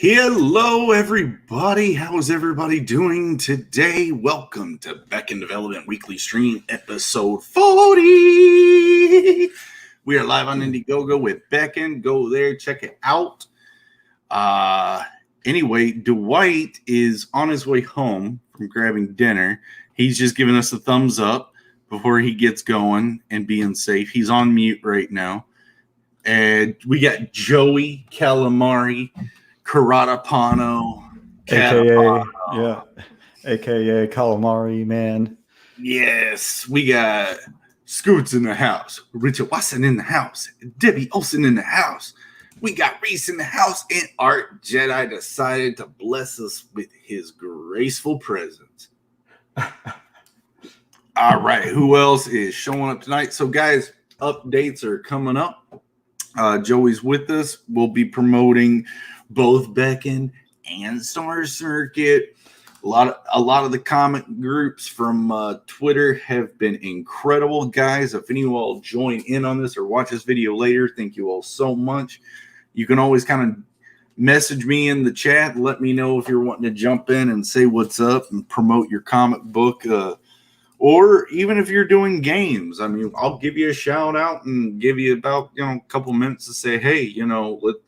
Hello, everybody. How's everybody doing today? Welcome to Beckon Development Weekly Stream, episode 40. We are live on IndieGOGO with Beckon. Go there, check it out. Anyway, Dwight is on his way home from grabbing dinner. He's just giving us a thumbs up before he gets going and being safe. He's on mute right now. And we got Joey Calamari, Karatapano, aka Calamari Man. Yes, we got Scoots in the house, Richard Watson in the house, Debbie Olsen in the house. We got Reese in the house, and Art Jedi decided to bless us with his graceful presence. All right, who else is showing up tonight? So, guys, updates are coming up. Joey's with us. We'll be promoting both Beckon and Star Circuit. A lot of the comment groups from Twitter have been incredible, guys. If any of you all join in on this or watch this video later, thank you all so much. You can always kind of message me in the chat. Let me know if you're wanting to jump in and say what's up and promote your comic book. Or even if you're doing games, I mean, I'll give you a shout out and give you about, a couple minutes to say, hey,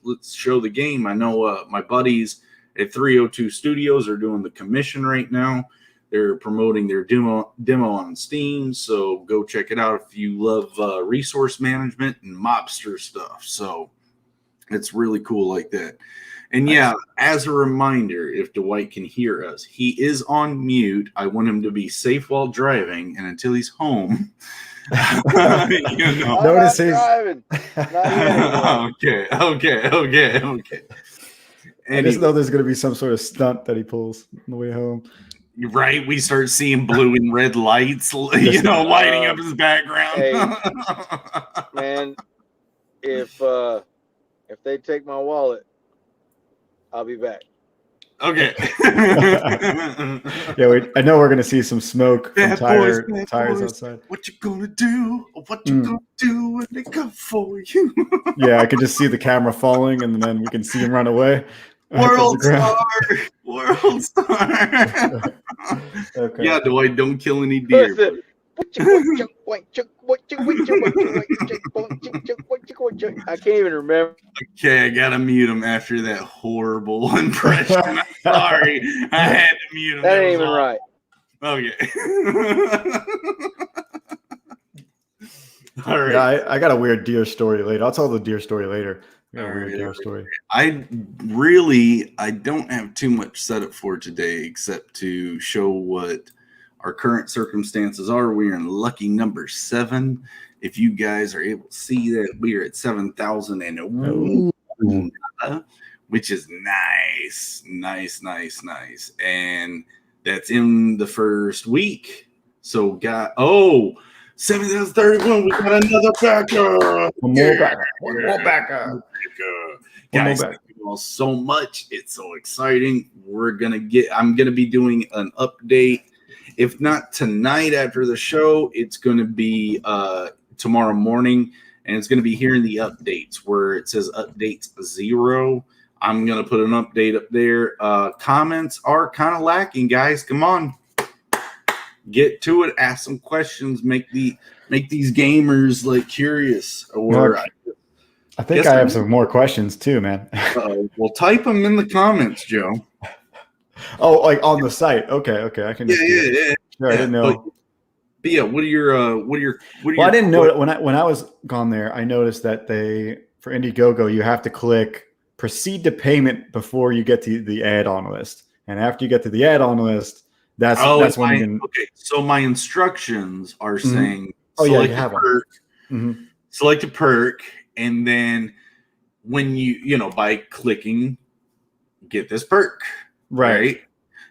let's show the game. I know my buddies at 302 Studios are doing the commission right now. They're promoting their demo on Steam, so go check it out if you love resource management and mobster stuff. So it's really cool like that. And yeah, as a reminder, if Dwight can hear us, he is on mute. I want him to be safe while driving, and until he's home, Notice he's driving. Okay. I just know there's going to be some sort of stunt that he pulls on the way home. Right, we start seeing blue and red lights, lighting up his background. Hey, man, if they take my wallet, I'll be back. Okay. Yeah, I know we're going to see some smoke from tires boys. outside. What you gonna do? What you gonna do when they come for you? Yeah, I could just see the camera falling, and then we can see him run away. World star. Okay. Yeah, Dwight, don't kill any deer. Listen, I can't even remember. Okay, I gotta mute him after that horrible impression. I'm sorry, I had to mute him. That ain't even right. Okay. All right. Yeah, I got a weird deer story later. I'll tell the deer story later. Story. I don't have too much set up for today except to show what our current circumstances are. We're in lucky number 7. If you guys are able to see that, we are at 7,001, which is nice. And that's in the first week. So 7,031. We got another backer. One more backer. Guys, thank you all so much. It's so exciting. I'm gonna be doing an update. If not tonight after the show, it's gonna be tomorrow morning, and it's gonna be here in the updates where it says updates 0. I'm gonna put an update up there. Comments are kind of lacking, guys. Come on. Get to it. Ask some questions. Make these gamers curious. Or I think I have some more questions too, man. Well, type them in the comments, Joe. Oh, like on the site. Okay. I can. Yeah. Sure, I didn't know. But yeah, what are your? Well, I didn't know it when I was gone there. I noticed that for IndieGOGO you have to click proceed to payment before you get to the add-on list, and after you get to the add-on list. That's when you can. Okay, so my instructions are saying you have perk, select a perk, and then when by clicking get this perk, right?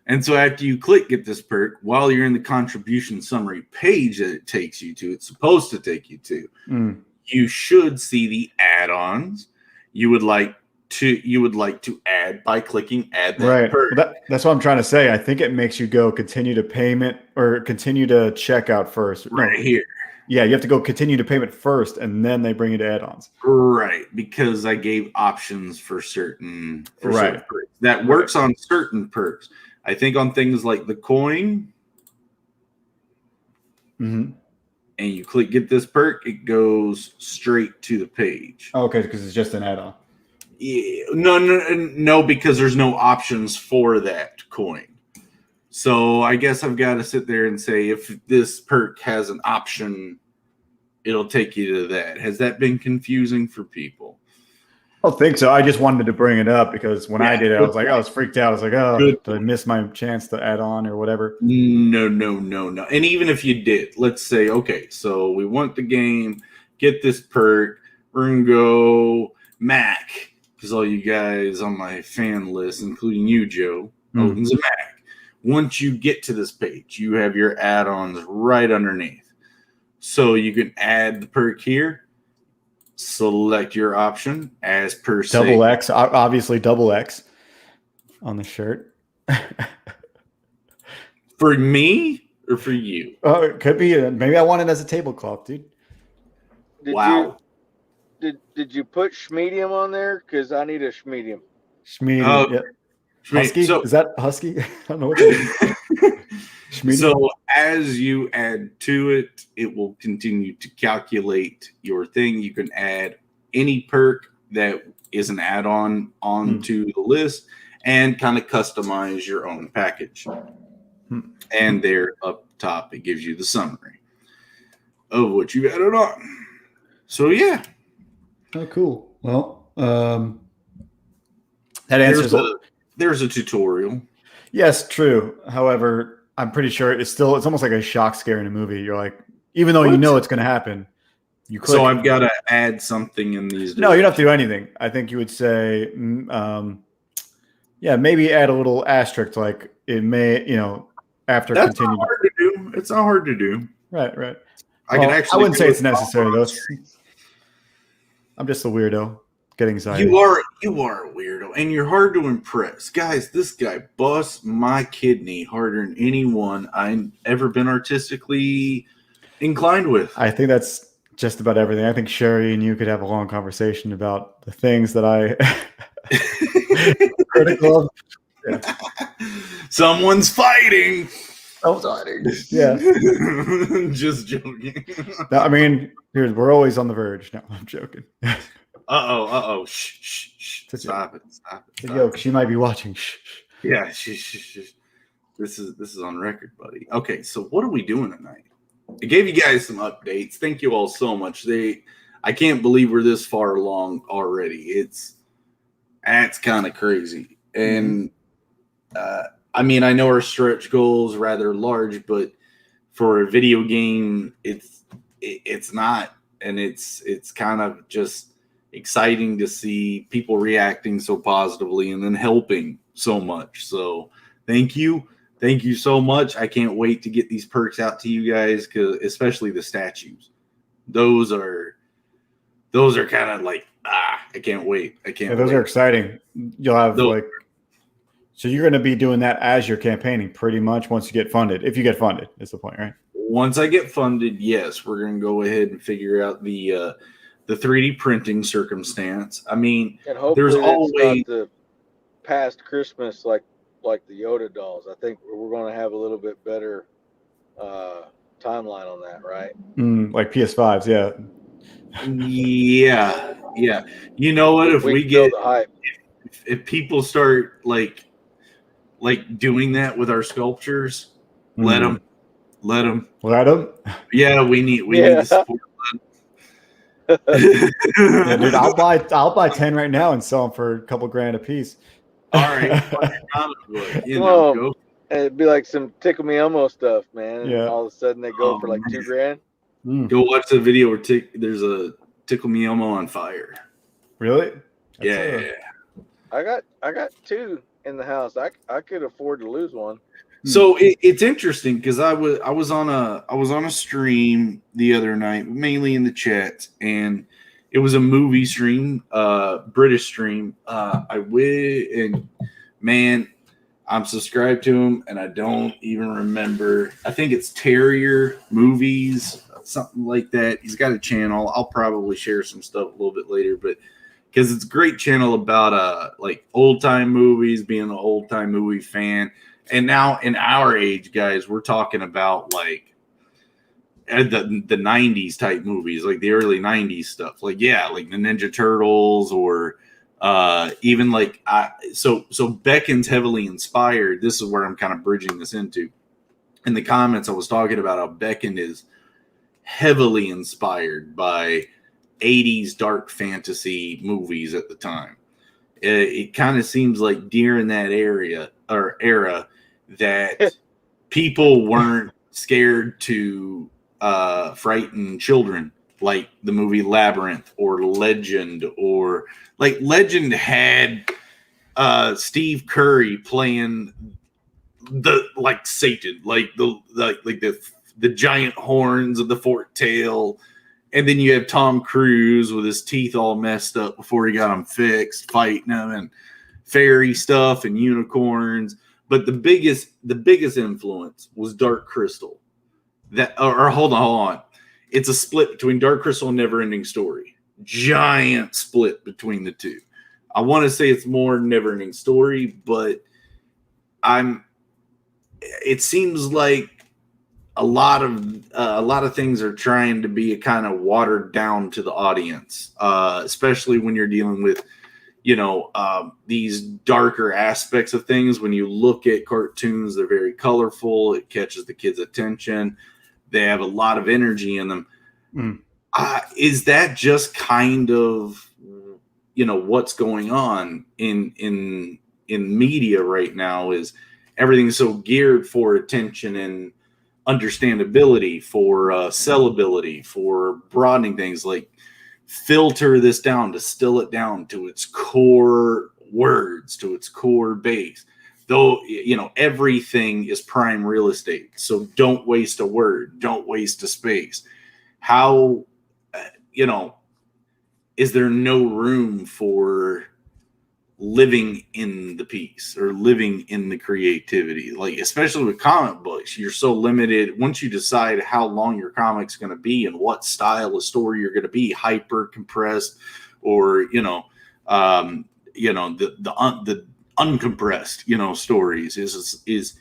And so after you click get this perk, while you're in the contribution summary page that it takes you to, it's supposed to take you to, you should see the add-ons. You would you would like to add by clicking add that Right. perk. Well, that's what I'm trying to say. I think it makes you go continue to payment or continue to checkout first. Right No. here. Yeah, you have to go continue to payment first, and then they bring you to add-ons. Right, because I gave options for certain Right. perks. That works on certain perks. I think on things like the coin, Mm-hmm. and you click get this perk, it goes straight to the page. Oh, okay, because it's just an add-on. Yeah, no, because there's no options for that coin. So I guess I've got to sit there and say if this perk has an option, it'll take you to that. Has that been confusing for people? I don't think so. I just wanted to bring it up because when I did it, I was like, I was freaked out. I was like, oh, did I miss my chance to add on or whatever? No. And even if you did, let's say, okay, so we want the game, get this perk, we're going to go Mac, because all you guys on my fan list, including you, Joe, opens a Mac. Once you get to this page, you have your add-ons right underneath. So you can add the perk here, select your option as per se. Double X, obviously double X on the shirt. For me or for you? Oh, it could be. Maybe I want it as a tablecloth, dude. Wow. Did you put schmedium on there? Because I need a schmedium. Schmedium. Yeah. Husky? So, is that husky? I don't know what that is. So as you add to it, it will continue to calculate your thing. You can add any perk that is an add-on onto the list and kind of customize your own package. And there up top, it gives you the summary of what you added on. So yeah. Oh, cool. Well, that answers there's a tutorial. Yes, true. However, I'm pretty sure it's almost like a shock scare in a movie. You're like, even though you know it's going to happen, you click. So I've got to add something in these. No, you don't have to do anything. I think you would say, yeah, maybe add a little asterisk, like it may, after That's continue. not hard to do. It's not hard to do. Right. I wouldn't say it's necessary though. I'm just a weirdo. Getting excited. You are a weirdo, and you're hard to impress, guys. This guy busts my kidney harder than anyone I've ever been artistically inclined with. I think that's just about everything. I think Sherry and you could have a long conversation about the things that I critical of. Yeah. Someone's fighting. Yeah. Just joking. No, I mean, we're always on the verge. No, I'm joking. Uh-oh. Shh. Stop it. Yo, she might be watching. Shh. Yeah, shh. This is on record, buddy. Okay, so what are we doing tonight? I gave you guys some updates. Thank you all so much. I can't believe we're this far along already. That's kind of crazy. And I mean, I know our stretch goal is rather large, but for a video game, it's not, and it's kind of just exciting to see people reacting so positively and then helping so much. So thank you so much. I can't wait to get these perks out to you guys, because especially the statues, those are kind of like I can't wait. Those are exciting. You'll have so you're going to be doing that as you're campaigning pretty much once you get funded. If you get funded, is the point, right? Once I get funded, yes, we're going to go ahead and figure out the 3D printing circumstance. I mean, there's always the past Christmas like the Yoda dolls. I think we're going to have a little bit better timeline on that, right? Like PS5s, yeah. Yeah. You know what? If we get the hype, if people start like doing that with our sculptures, let them. Yeah, we need the support. Yeah, dude, I'll buy 10 right now and sell them for a couple grand a piece. All right, go. It'd be like some Tickle Me Elmo stuff, man. Yeah. All of a sudden they go for like $2,000. Go watch the video where there's a Tickle Me Elmo on fire. Really? Yeah. I got 2 in the house. I could afford to lose one. So it's interesting because I was on a stream the other night, mainly in the chat, and It was a movie stream, British stream. And man, I'm subscribed to him, and I don't even remember. I think it's Terrier Movies, something like that. He's got a channel. I'll probably share some stuff a little bit later, but because it's a great channel about like old time movies, being an old time movie fan. And now in our age, guys, we're talking about like the 90s type movies, like the early 90s stuff. Like, yeah, like the Ninja Turtles or even like so Beckon's heavily inspired. This is where I'm kind of bridging this into. In the comments, I was talking about how Beckon is heavily inspired by 80s dark fantasy movies at the time. It kind of seems like during that era that people weren't scared to frighten children, like the movie Labyrinth or Legend, or like Legend had Steve Curry playing the like Satan, like the giant horns of the forked tail. And then you have Tom Cruise with his teeth all messed up before he got them fixed, fighting them, and fairy stuff and unicorns. But the biggest influence was Dark Crystal. Hold on. It's a split between Dark Crystal and Neverending Story. Giant split between the two. I want to say it's more Neverending Story, but it seems like a lot of things are trying to be kind of watered down to the audience, especially when you're dealing with, these darker aspects of things. When you look at cartoons, they're very colorful. It catches the kids' attention. They have a lot of energy in them. Is that just kind of, what's going on in media right now? Is everything's so geared for attention and understandability, for sellability, for broadening things, like filter this down, distill it down to its core words, to its core base. Though, everything is prime real estate. So don't waste a word, don't waste a space. How, is there no room for living in the piece or living in the creativity? Like, especially with comic books, you're so limited. Once you decide how long your comic's going to be and what style of story you're going to be, hyper compressed or the uncompressed stories is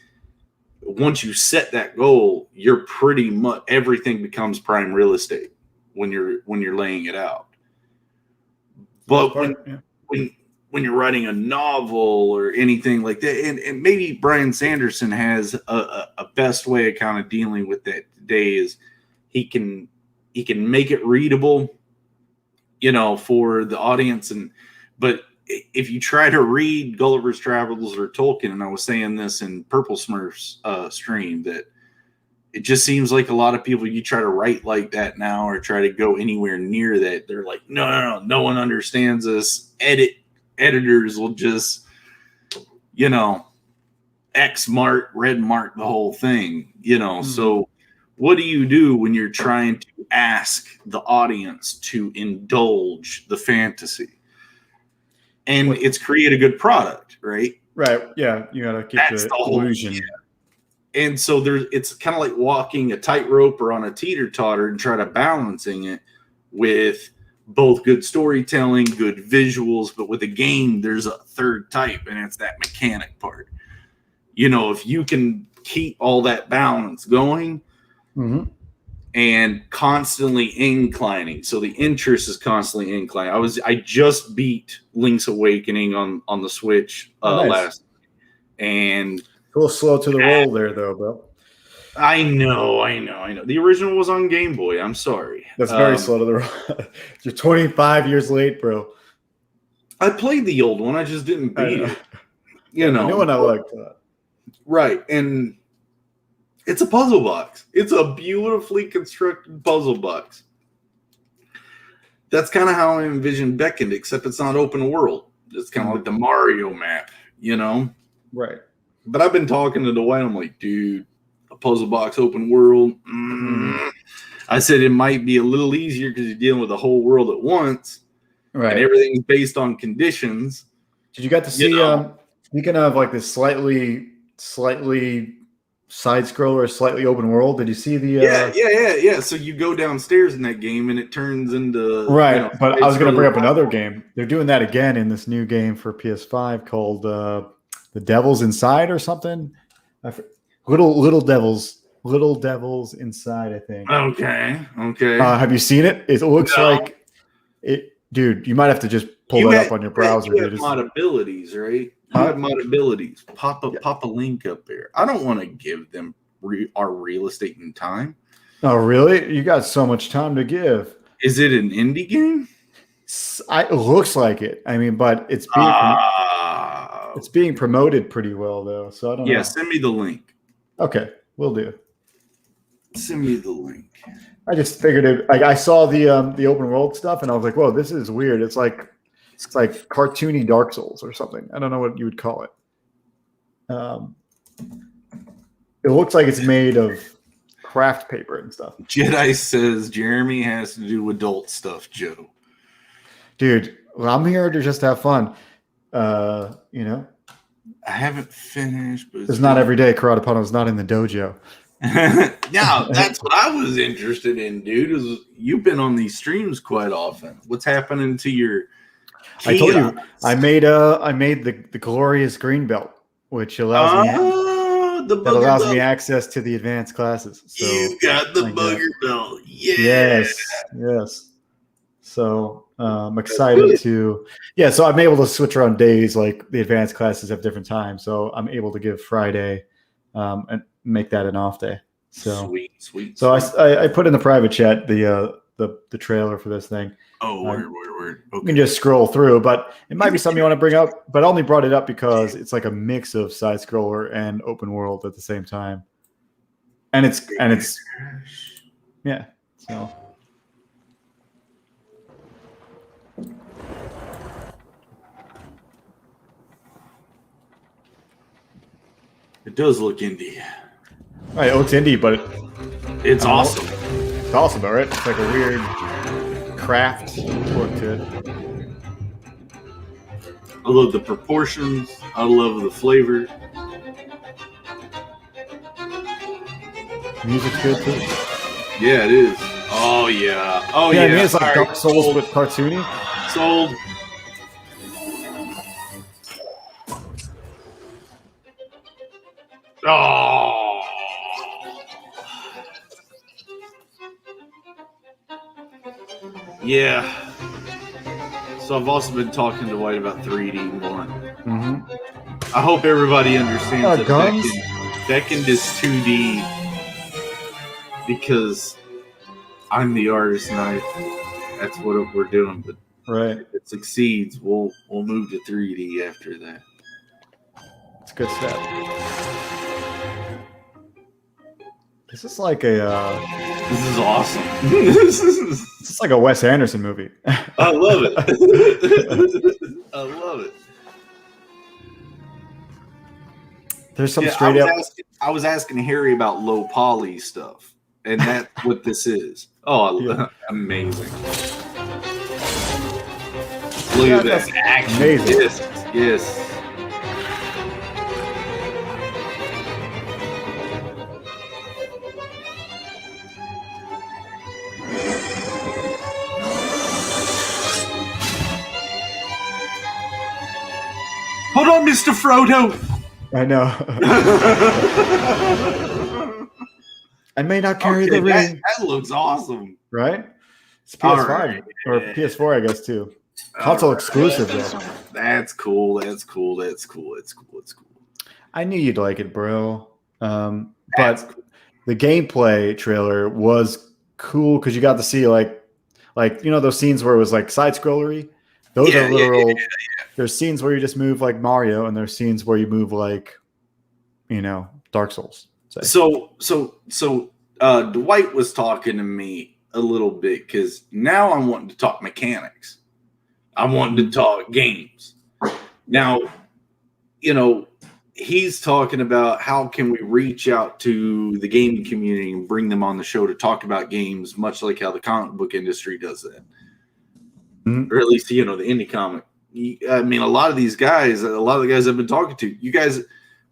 once you set that goal, you're pretty much, everything becomes prime real estate when you're laying it out. But when you're writing a novel or anything like that, and maybe Bryan Sanderson has a best way of kind of dealing with that today, is he can make it readable, for the audience. But if you try to read Gulliver's Travels or Tolkien, and I was saying this in Purple Smurf's stream, that it just seems like a lot of people, you try to write like that now or try to go anywhere near that, they're like, no one understands us. Editors will just, X mark, red mark the whole thing, So what do you do when you're trying to ask the audience to indulge the fantasy? And it's create a good product, right? Right. Yeah. You got to keep the illusion. Yeah. And so it's kind of like walking a tightrope or on a teeter-totter and try to balancing it with both good storytelling, good visuals, but with a game, there's a third type, and it's that mechanic part. If you can keep all that balance going and constantly inclining, so the interest is constantly inclining. I just beat Link's Awakening on the Switch last, and a little slow to the roll there, though, bro. I know. The original was on Game Boy. I'm sorry. That's very slow to the roll. You're 25 years late, bro. I played the old one. I just didn't beat it. The new one I liked. Right. And it's a puzzle box. It's a beautifully constructed puzzle box. That's kind of how I envision Beckoned, except it's not open world. It's kind of like the Mario map, Right. But I've been talking to Dwight. I'm like, dude, a puzzle box open world. I said it might be a little easier because you're dealing with the whole world at once, Right. and everything's based on conditions. Did you get to see? Speaking of like this slightly side scroller, slightly open world. Did you see the? Yeah. So you go downstairs in that game, and it turns into right. But I was going to bring up another game. They're doing that again in this new game for PS5 called The Devils Inside or something. Little Devils Inside, I think. Okay. Have you seen it? It looks like it, dude. You might have to just pull that up on your browser. You have mod abilities, right? You have mod abilities. Pop a link up there. I don't want to give them our real estate and time. Oh, really? You got so much time to give. Is it an indie game? It looks like it. I mean, but it's being promoted pretty well, though. So I don't know. Yeah, send me the link. Okay, will do. Send me the link. I just figured it. Like I saw the open world stuff, and I was like, "Whoa, this is weird." It's like cartoony Dark Souls or something. I don't know what you would call it. It looks like it's made of craft paper and stuff. Jedi says Jeremy has to do adult stuff, Joe. Dude, well, I'm here to just have fun. I haven't finished, but it's not every day Karate Pano's not in the dojo. Now, that's what I was interested in, dude. Is you've been on these streams quite often. What's happening to your kiosk? I told you I made the glorious green belt, which allows me access to the advanced classes. So you got the bugger belt. Yes. So I'm excited to so I'm able to switch around days. Like the advanced classes have different times, so I'm able to give Friday and make that an off day. So sweet. So I put in the private chat the trailer for this thing. Oh, word. Okay. You can just scroll through, but it might be something you want to bring up. But I only brought it up because it's like a mix of side scroller and open world at the same time, and it's so. It does look indie. Right, it's indie, but it's awesome. It's awesome, all right? It's like a weird craft look to it. I love the proportions. I love the flavor. Music's good too. Yeah, it is. Oh yeah. I mean, it's like Dark Souls with cartoony. Sold. Oh. Yeah. So I've also been talking to White about 3D more. Mm-hmm. I hope everybody understands that Beckoned is 2D because I'm the artist and that's what we're doing. But if it succeeds, we'll move to 3D after that. It's a good step. This is like a. This is awesome. This is like a Wes Anderson movie. I love it. I love it. There's some straight up. I was asking Harry about low poly stuff, and that's what this is. Oh, amazing! Look at that action. Amazing. Yes. Hold on, Mr. Frodo. I know. I may not carry the ring. That looks awesome. Right? It's PS5 or PS4, I guess, too. Console exclusive, though. That's cool. I knew you'd like it, bro. But the gameplay trailer was cool because you got to see like those scenes where it was like side scrollery. Those are literal. There's scenes where you just move like Mario, and there's scenes where you move like, Dark Souls. So Dwight was talking to me a little bit because now I'm wanting to talk mechanics. I'm wanting to talk games. Now, he's talking about how can we reach out to the gaming community and bring them on the show to talk about games, much like how the comic book industry does it. Mhm. Or at least, the indie comic. I mean, a lot of the guys I've been talking to, you guys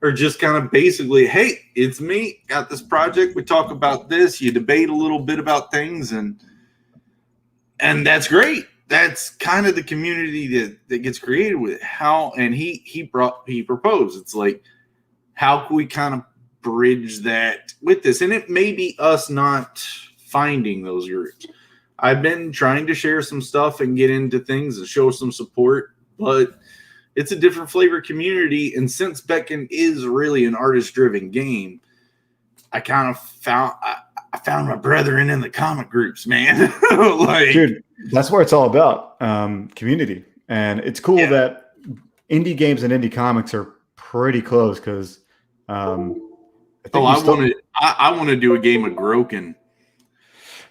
are just kind of basically, hey, it's me, got this project, we talk about this, you debate a little bit about things, and that's great. That's kind of the community that gets created with it. He proposed, it's like, how can we kind of bridge that with this? And it may be us not finding those groups. I've been trying to share some stuff and get into things and show some support, but it's a different flavor community. And since Beckon is really an artist-driven game, I kind of found my brethren in the comic groups, man. Like, dude, that's what it's all about, community. And it's cool that indie games and indie comics are pretty close because I want to do a game of Groken.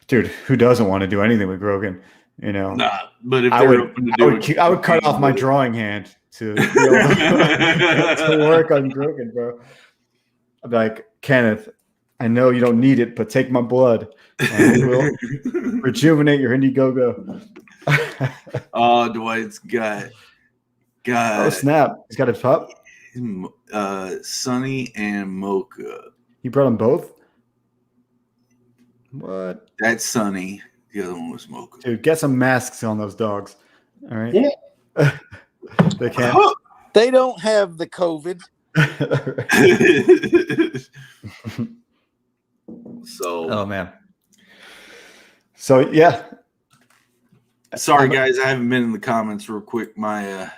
Dude, who doesn't want to do anything with Grogan? Nah, but if I would cut off my drawing hand to be able to work on Grogan, bro. I'd be like, Kenneth, I know you don't need it, but take my blood and we'll rejuvenate your IndieGOGO. Oh, Dwight's got oh snap! He's got a pup. Sunny and Mocha. You brought them both. What? That's Sunny. The other one was Mocha. Dude, get some masks on those dogs. All right. Yeah. They can't. They don't have the COVID. So. Oh man. So yeah. Sorry guys, I haven't been in the comments real quick. Let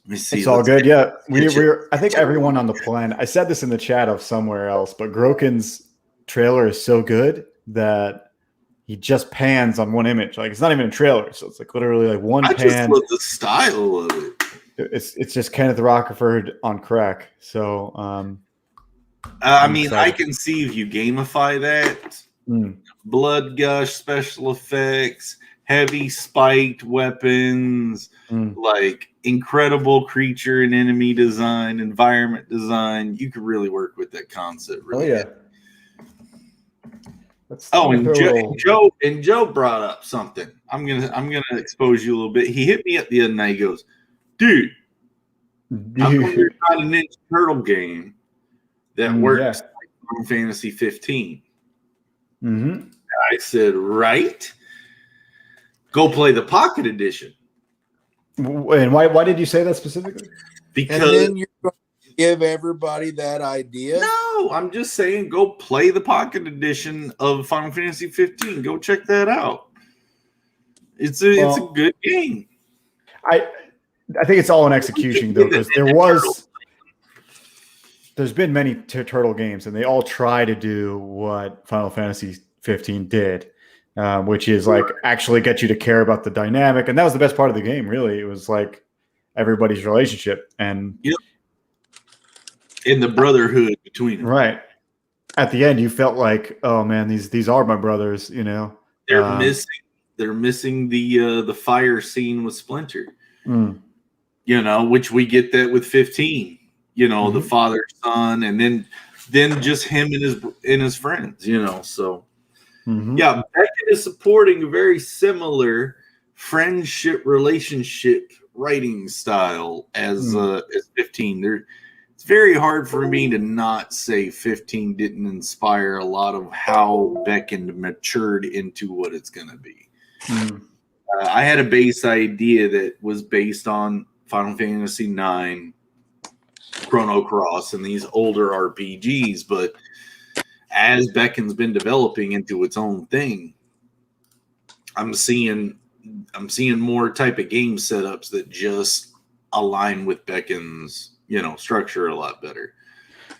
me see. It's all good. Yeah, we're. I think everyone on the planet. I said this in the chat of somewhere else, but Groken's trailer is so good that he just pans on one image. Like it's not even a trailer, so it's like literally like one pan. I just love the style of it. It's just Kenneth Rockerford on crack. So I mean, I can see if you gamify that. Blood gush, special effects, heavy spiked weapons, like incredible creature and enemy design, environment design. You could really work with that concept. Really. Oh yeah. And Joe brought up something. I'm gonna expose you a little bit. He hit me up the other night. He goes, "Dude, how come there's not a Ninja Turtle game that works like Final Fantasy 15?" Mm-hmm. I said, "Right. Go play the Pocket Edition." And why did you say that specifically? Because and then you're going to give everybody that idea. No, I'm just saying, go play the Pocket Edition of Final Fantasy 15. Go check that out. It's a good game. I think it's all in execution though, because there's been many turtle games, and they all try to do what Final Fantasy 15 did. Which is like actually get you to care about the dynamic. And that was the best part of the game, really. It was like everybody's relationship and in the brotherhood between them. Right. At the end, you felt like, oh man, these are my brothers, you know. They're missing the fire scene with Splinter. You know, which we get that with 15. You know, the father, son, and then just him and his friends, you know, so yeah, Beckon is supporting a very similar friendship relationship writing style as 15. It's very hard for me to not say 15 didn't inspire a lot of how Beckon matured into what it's going to be. I had a base idea that was based on Final Fantasy 9, Chrono Cross, and these older RPGs, but as Beckon's been developing into its own thing, I'm seeing more type of game setups that just align with Beckon's, you know, structure a lot better.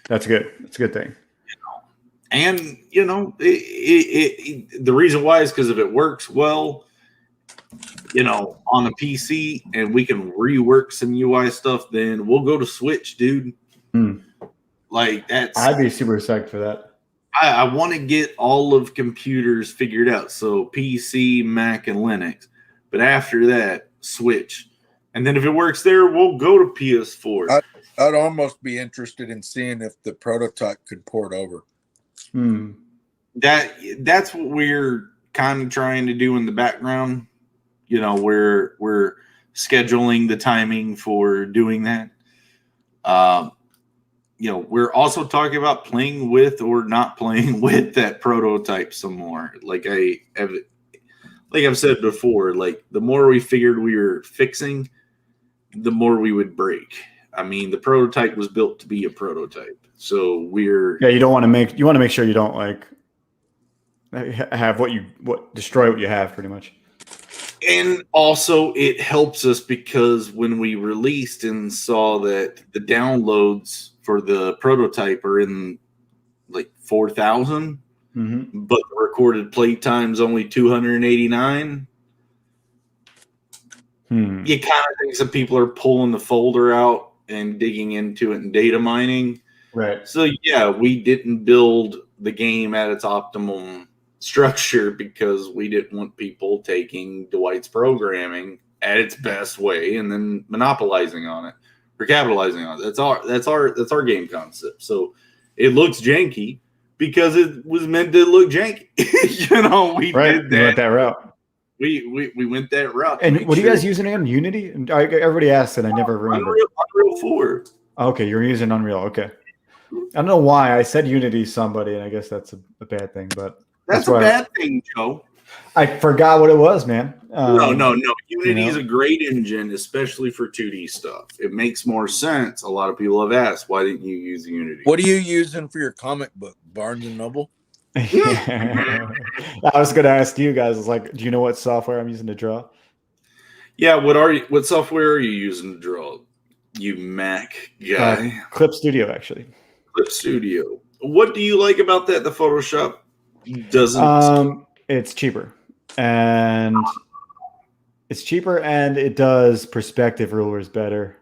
That's good. That's a good thing. You know, and you know, the reason why is because if it works well, you know, on a PC and we can rework some UI stuff, then we'll go to Switch, dude. Like that's. I'd be super psyched for that. I want to get all of computers figured out. So PC, Mac, and Linux. But after that, Switch. And then if it works there, we'll go to PS4. I'd almost be interested in seeing if the prototype could port over. That's what we're kind of trying to do in the background. You know, we're scheduling the timing for doing that. You know, we're also talking about playing with or not playing with that prototype some more. Like I've said before, like the more we figured we were fixing, the more we would break. I mean, the prototype was built to be a prototype, so you don't want to make sure you don't like have destroy what you have pretty much. And also it helps us because when we released and saw that the downloads for the prototype are in like 4,000, but the recorded play time's only 289. You kind of think some people are pulling the folder out and digging into it and data mining. Right. So yeah, we didn't build the game at its optimum structure because we didn't want people taking Dwight's programming at its best way and then monopolizing on it or capitalizing on it. That's our game concept. So it looks janky because it was meant to look janky. You know, we did that. We went that route. We went that route. And what are you guys using again? Unity? Everybody asked, and I never remember. Unreal 4. Okay, you're using Unreal. Okay. I don't know why I said Unity to somebody, and I guess that's a bad thing, but that's a bad thing, Joe. I forgot what it was, man. No. Unity is a great engine, especially for 2D stuff. It makes more sense. A lot of people have asked, why didn't you use Unity? What are you using for your comic book? Barnes and Noble? I was going to ask you guys, like, do you know what software I'm using to draw? Yeah, what software are you using to draw? You Mac guy. Clip Studio, actually. Clip Studio. What do you like about that? The Photoshop doesn't. It's cheaper, and it does perspective rulers better.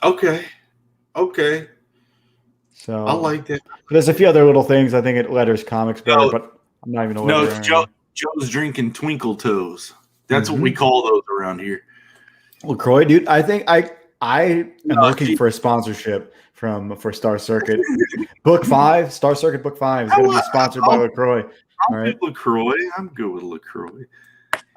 Okay. So I like that. There's a few other little things. I think it letters comics better, but I'm not even aware. No, Joe's drinking Twinkle Toes. That's what we call those around here. LaCroix, dude. I think I am looking for a sponsorship for Star Circuit Book 5. Star Circuit Book 5 is going to be sponsored by LaCroix. All right, LaCroix. I'm good with LaCroix.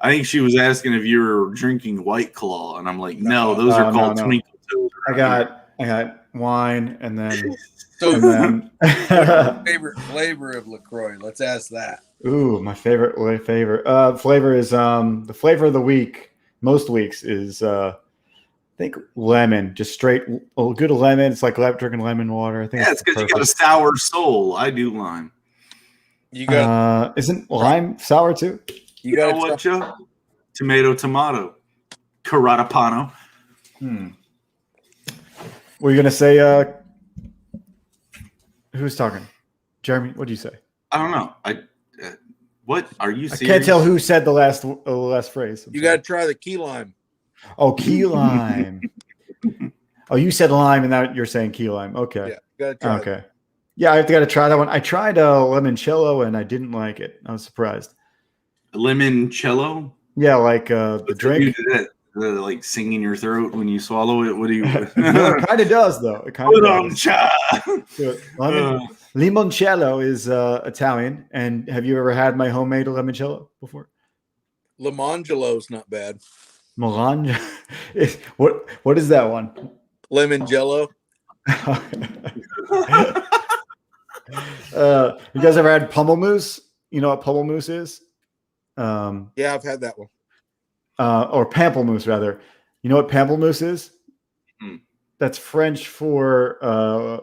I think she was asking if you were drinking White Claw, and I'm like, no, those are called Twinkle Toes. I got wine, and then. Favorite flavor of LaCroix? Let's ask that. Ooh, my favorite flavor is the flavor of the week. Most weeks is I think lemon, just straight good lemon. It's like drinking lemon water. I think it's because you got a sour soul. I do lime. You got isn't lime sour too? You know what, Joe? Tomato, Caratapano. Were you gonna say? Who's talking? Jeremy, what do you say? I don't know. What are you serious? I can't tell who said the last phrase. You got to try the key lime. Oh, key lime. Oh, you said lime, and now you're saying key lime. Okay. Yeah, you got to try. Okay. Yeah, I got to try that one. I tried limoncello, and I didn't like it. I was surprised. Limoncello? Yeah, like the drink. You do that? Like singing your throat when you swallow it. What do you? It kind of does, though. It kind of does. Limoncello is Italian, and have you ever had my homemade limoncello before? Limoncello's not bad. Melange? What is that one? Lemon Jello. You guys ever had pummel mousse? You know what pummel mousse is? Yeah, I've had that one. Or pamplemousse, rather. You know what pamplemousse is? That's French for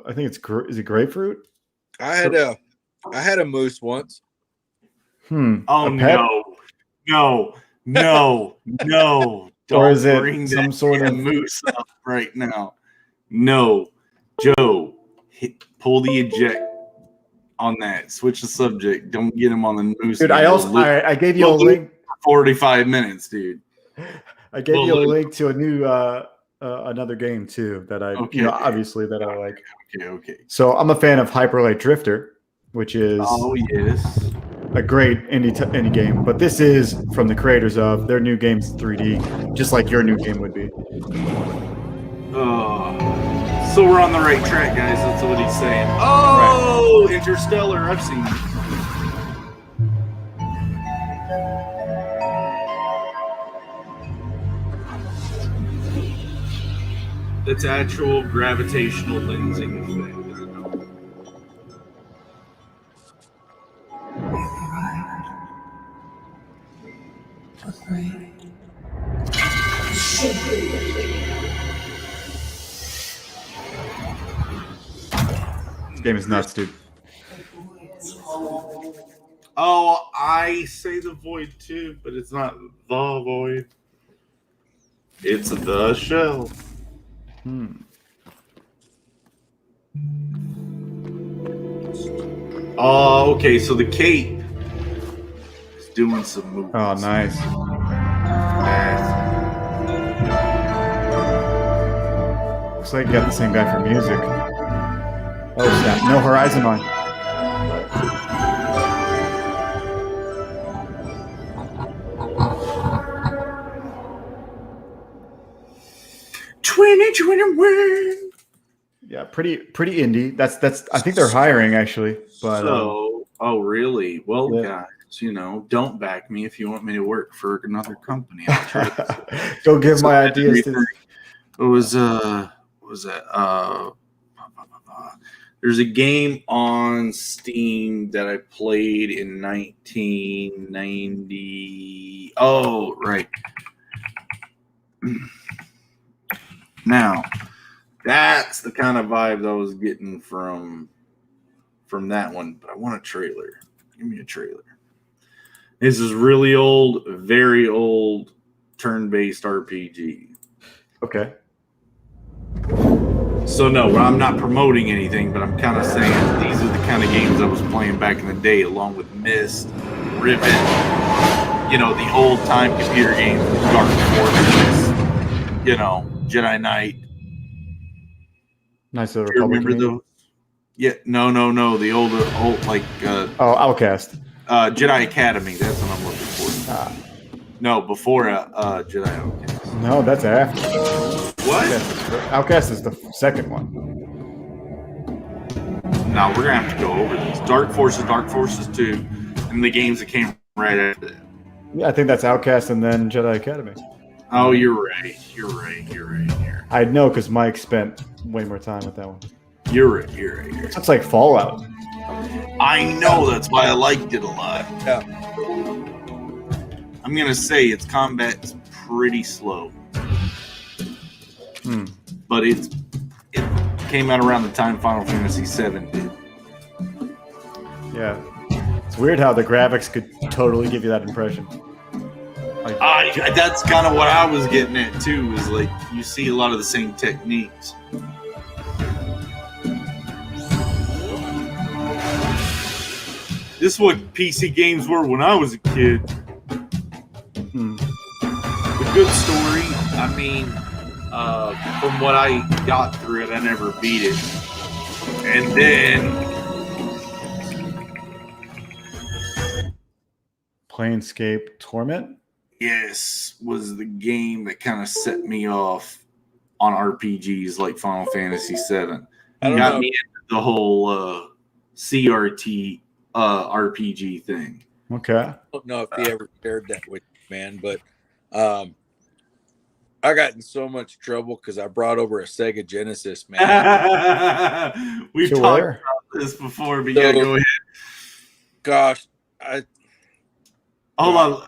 I think is it grapefruit? I had a mousse once. Oh no! Don't or is it bring some sort of mousse up right now? No, Joe, pull the eject on that. Switch the subject. Don't get him on the mousse. Dude, I gave you a link. 45 minutes, dude. I gave you a link to a new another game too that obviously that I like. Okay. So I'm a fan of Hyper Light Drifter, which is a great indie game, but this is from the creators of their new game's 3D, just like your new game would be. So we're on the right track, guys. That's what he's saying. Oh, right. Interstellar. I've seen it. It's actual gravitational lensing thing. This game is nuts, dude. Oh, I say the void too, but it's not the void. It's the shell. Oh, okay. So the cape is doing some moves. Oh, nice. Looks like you got the same guy for music. Oh snap! No Horizon on. Yeah, pretty indie. That's. I think they're hiring actually. But oh really? Well, yeah. Guys, don't back me if you want me to work for another company. I'll try to go give my ideas to. It was that? There's a game on Steam that I played in 1990. Oh, right. Now, that's the kind of vibes I was getting from that one, but I want a trailer. Give me a trailer. This is really old, very old turn-based RPG. Okay. So no, I'm not promoting anything, but I'm kind of saying these are the kind of games I was playing back in the day, along with Myst, Riven, the old-time computer games, Dark Forces, Jedi Knight. Nice of the Republic. Remember those? Yeah, no, the old like. Outcast. Jedi Academy. That's what I'm looking for. No, before Jedi Outcast. No, that's after. What? Outcast is the second one. No, we're gonna have to go over this. Dark Forces 2, and the games that came right after that. Yeah, I think that's Outcast and then Jedi Academy. Oh, you're right. I know because Mike spent way more time with that one. You're right. It's like Fallout. I know, that's why I liked it a lot. Yeah. I'm gonna say its combat's pretty slow. But it came out around the time Final Fantasy VII did. Yeah. It's weird how the graphics could totally give you that impression. That's kind of what I was getting at too, is like you see a lot of the same techniques. This is what PC games were when I was a kid. A good story. I mean, from what I got through it, I never beat it. And then Planescape Torment? Yes, was the game that kind of set me off on RPGs like Final Fantasy VII. Got me into the whole CRT RPG thing. Okay. I don't know if he ever shared that with you, man, but I got in so much trouble because I brought over a Sega Genesis, man. We've talked about this before, but yeah, go ahead. Gosh, hold on.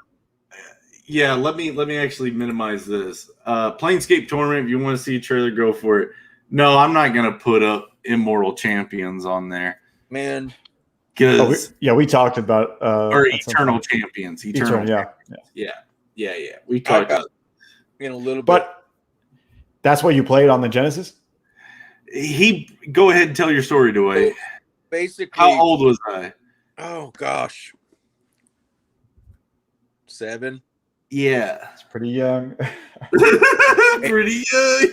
Yeah, let me actually minimize this. Planescape Torment, if you want to see a trailer, go for it. No, I'm not gonna put up Immortal Champions on there. Man. We talked about or Eternal Champions. Eternal Champions. Yeah. We talked about in a little bit. But that's what you played on the Genesis? Go ahead and tell your story, Dwayne. Basically, how old was I? Oh gosh. 7. Yeah. It's pretty young. Pretty young.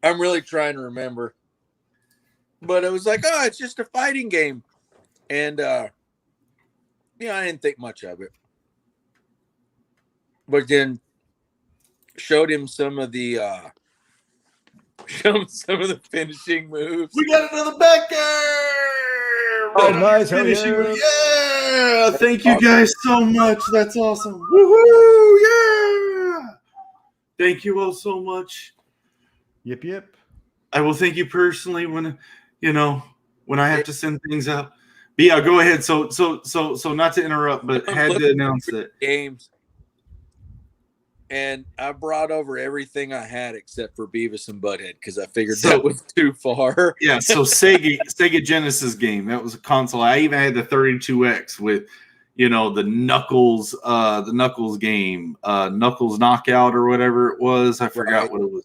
I'm really trying to remember. But it was like, it's just a fighting game. And I didn't think much of it. But then showed him some of the finishing moves. We got another Becker. Oh, nice. Hell Finishing yeah. move. Yeah. Thank you guys so much. That's awesome. Woohoo! Yeah. Thank you all so much. Yep, yep. I will thank you personally when I have to send things out. But yeah, go ahead. So not to interrupt, but had to announce that games. And I brought over everything I had except for Beavis and Butthead because I figured that was too far. Yeah, so Sega Genesis game. That was a console. I even had the 32X with, the Knuckles game, Knuckles Knockout or whatever it was. I forgot what it was.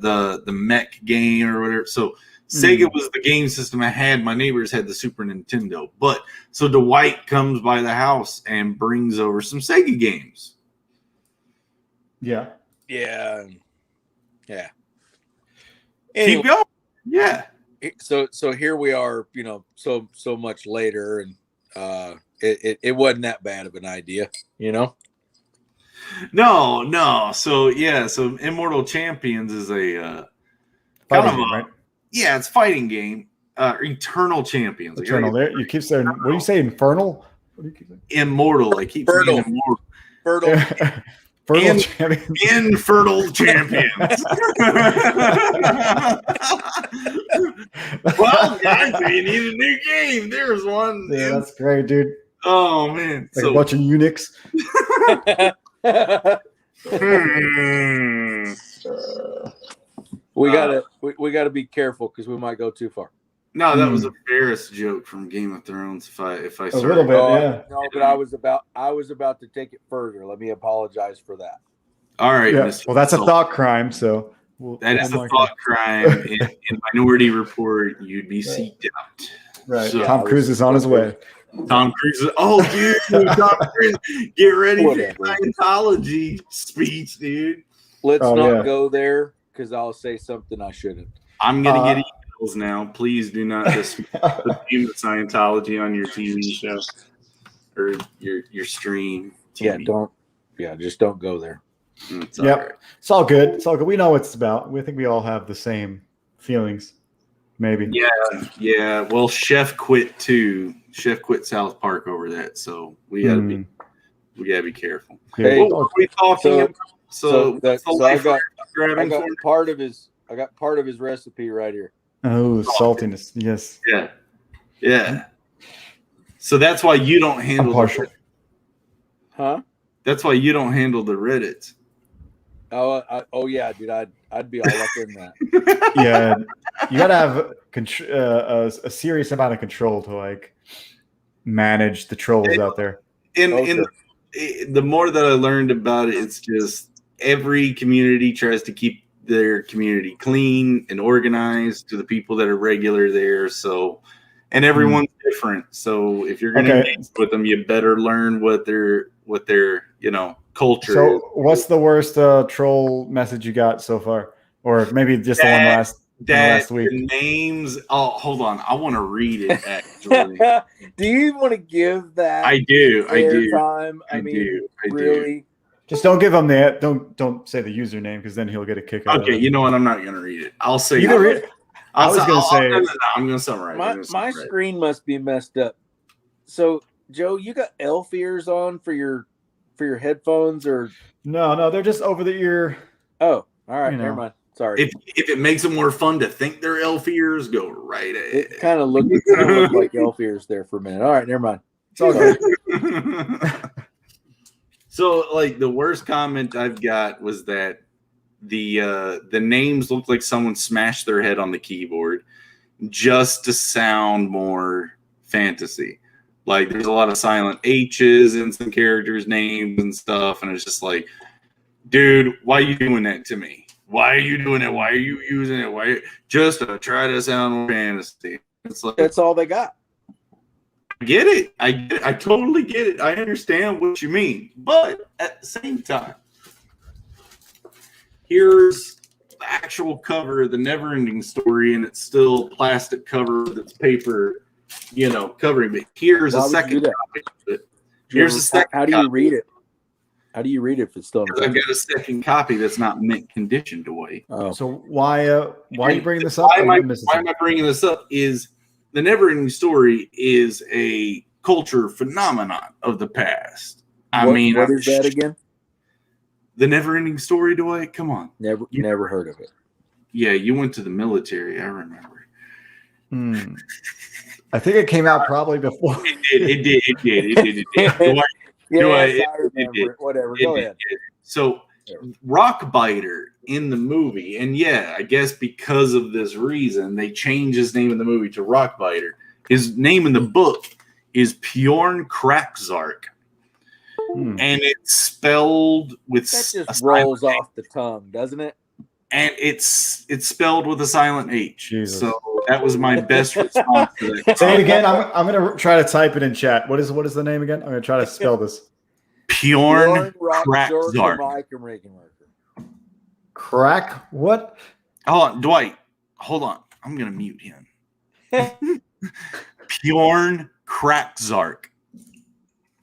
The mech game or whatever. So Sega was the game system I had. My neighbors had the Super Nintendo. But so Dwight comes by the house and brings over some Sega games. Yeah. Yeah. Yeah. Keep going. Yeah. So here we are, so much later, and it wasn't that bad of an idea, No. So Immortal Champions is a Fighting game, right? Yeah, it's fighting game. Eternal Champions. Eternal. There, you keep saying. What do you say? Infernal. What do you keep saying? Immortal. I keep Fertile. saying immortal. Fertile. Fertile champions. Infertile champions. Well, guys, if you need a new game, there's one. Yeah, that's great, dude. Oh man, Like a bunch of eunuchs. We gotta be careful because we might go too far. No, that was a Ferris joke from Game of Thrones. If I A started, little bit, yeah. No, but I was about to take it further. Let me apologize for that. all right. Yeah. Mr. Well, that's a Salt. thought crime. So That is a thought crime. In Minority Report, you'd be seeked out. Right. So- Tom Cruise is on his way. Tom Cruise. Oh, dude, Tom Cruise, get ready Whatever. for Scientology speech, dude. Let's Oh, not yeah. go there because I'll say something I shouldn't. I'm gonna get emails now. Please do not just assume Scientology on your TV show or your stream. TV. Just don't go there. It's all Yep. right. It's all good. It's all good. We know what it's about. We think we all have the same feelings. Maybe. Yeah. Well, Chef quit too. Chef quit South Park over that, so we gotta be careful. Yeah. Hey, What were we talking about? So I got grabbing for? part of his recipe right here. Oh, saltiness. Yes. Yeah. So that's why you don't I'm handle partial. Huh? That's why you don't handle the Reddits. Oh yeah, dude, I'd be all up in that. Yeah. You got to have a serious amount of control to like manage the trolls out there. The more that I learned about it, it's just every community tries to keep their community clean and organized to the people that are regular there. So, and everyone's different. So if you're going to engage with them, you better learn what their culture is. So what's the worst troll message you got so far? Or maybe just the one last week. The names. Oh, hold on. I want to read it actually. Do you even want to give that? I do. Time? I mean, really? Just don't give him that. Don't say the username because then he'll get a kick out of Okay, it. you know what? I'm not going to read it. I'll say. You can read it. I was going to say. No, I'm going to summarize. My screen must be messed up. So, Joe, you got elf ears on for your headphones, or No, they're just over the ear. Oh, all right, never mind. Sorry. If it makes it more fun to think they're elf ears, go right ahead. It kind of looked like elf ears there for a minute. All right, never mind. It's all good. So, like, the worst comment I've got was that the names look like someone smashed their head on the keyboard just to sound more fantasy. Like, there's a lot of silent H's in some characters' names and stuff, and it's just like, dude, why are you doing that to me? Why are you doing it? Why are you using it? Just to try to sound more fantasy? It's like, that's all they got. I get it. I totally get it. I understand what you mean. But at the same time, here's the actual cover of the Never Ending Story, and it's still plastic cover with its paper covering. But here's Why a would you second do that? copy of it. Here's a second. How do you copy. read it? How do you read it if it's still in the I've got a second copy that's not mint condition, Dwight. Oh. So why are you bringing this up? Why am I bringing this up? Is the Never-Ending Story is a culture phenomenon of the past. What is that again? The Never-Ending Story, Dwight? Come on. Never heard of it. Yeah, you went to the military. I remember. I think it came out probably before. It did. Yes, I remember it. Whatever. Go ahead. So, Rockbiter in the movie, and I guess because of this reason, they changed his name in the movie to Rockbiter. His name in the book is Bjorn Kraxark. And it's spelled with that just rolls off the tongue, doesn't it? And it's spelled with a silent H. Jesus. So that was my best response to that. Say it again. I'm gonna try to type it in chat. What is the name again? I'm gonna try to spell this. Bjorn Kraxark. Crack what? Hold on, Dwight. Hold on. I'm gonna mute him. Bjorn Kraxark.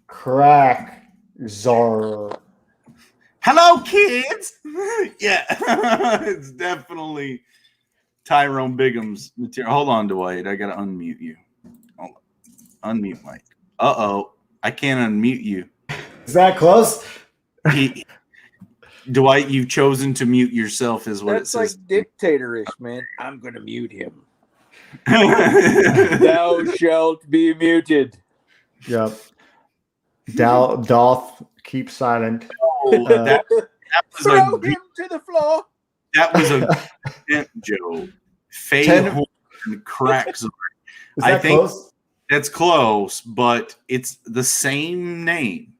Kraxark. Hello, kids. Yeah, it's definitely Tyrone Bigham's material. Hold on, Dwight. I gotta unmute you. Hold on. Unmute Mike. I can't unmute you. Is that close? Dwight, you've chosen to mute yourself, is what That's it says. like dictatorish, man. I'm gonna mute him. Thou shalt be muted. Yep. Doth keep silent. That was Throw him to the floor. That was a joke. Horn Kraxark. I think close? That's close, but it's the same name.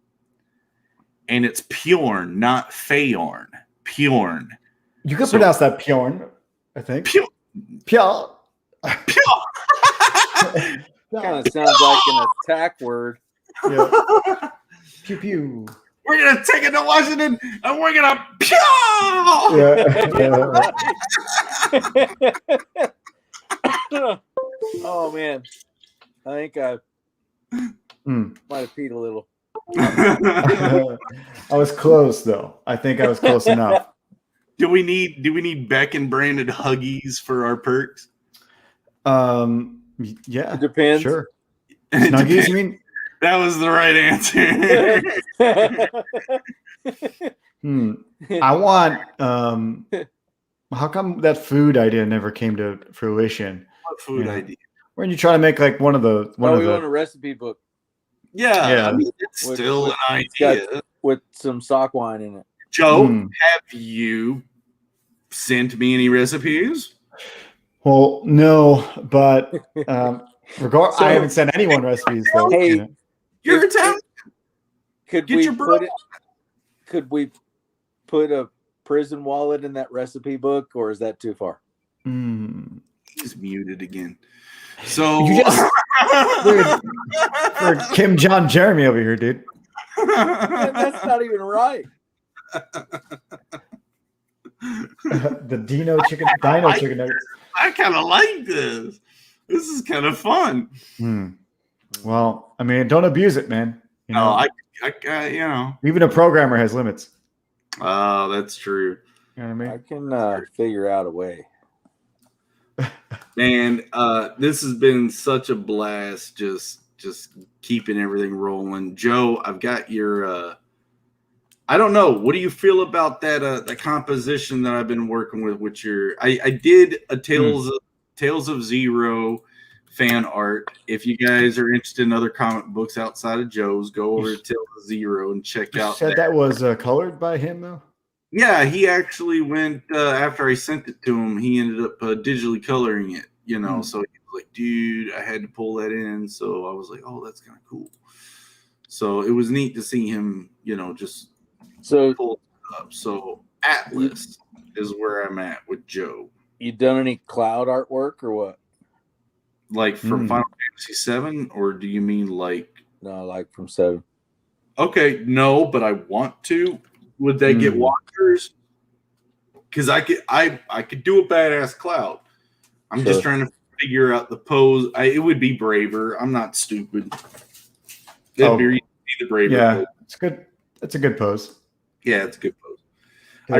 And it's Bjorn, not Fayorn. Bjorn. You could pronounce that Bjorn, I think. Bjorn. Bjorn. Kind of sounds like an attack word. Yeah. Pew pew. We're gonna take it to Washington and we're gonna pew! Yeah. Oh man. I think I might have peed a little. I was close though. I think I was close enough. Do we need Beck and branded Huggies for our perks? Yeah. It depends. Sure. Nuggies, you mean? That was the right answer. I want how come that food idea never came to fruition? What food idea? When you try to make like one of the we want a recipe book. Yeah. I mean, it's still an idea. With some sock wine in it. Joe, have you sent me any recipes? Well, no, but I haven't sent anyone recipes though. Hey, you're Italian. Could we put a prison wallet in that recipe book, or is that too far? He's muted again. So you just for Kim John Jeremy over here, dude. Man, that's not even right. The Dino chicken nuggets. I kind of like this. This is kind of fun. Well, I mean, don't abuse it, man. You know, I even a programmer has limits. Oh, that's true. You know what I mean? I can figure out a way. And this has been such a blast, just keeping everything rolling. Joe, I've got your I don't know. What do you feel about that the composition that I've been working with your I did a Tales of Zero fan art. If you guys are interested in other comic books outside of Joe's, go over to Tales of Zero and check out. You said that was colored by him though? Yeah, he actually went after I sent it to him. He ended up digitally coloring it, So he was like, "Dude, I had to pull that in." So I was like, "Oh, that's kind of cool." So it was neat to see him, just pull it up. So Atlas is where I'm at with Joe. You done any cloud artwork or what? Like from Final Fantasy VII, or do you mean like? No, like from 7. Okay, no, but I want to. Would they get watchers? Because I could do a badass cloud. I'm just trying to figure figure out the pose. It would be Braver. I'm not stupid. It'd be the Braver. Yeah, pose. it's good. It's a good pose. Yeah, it's a good pose. Good.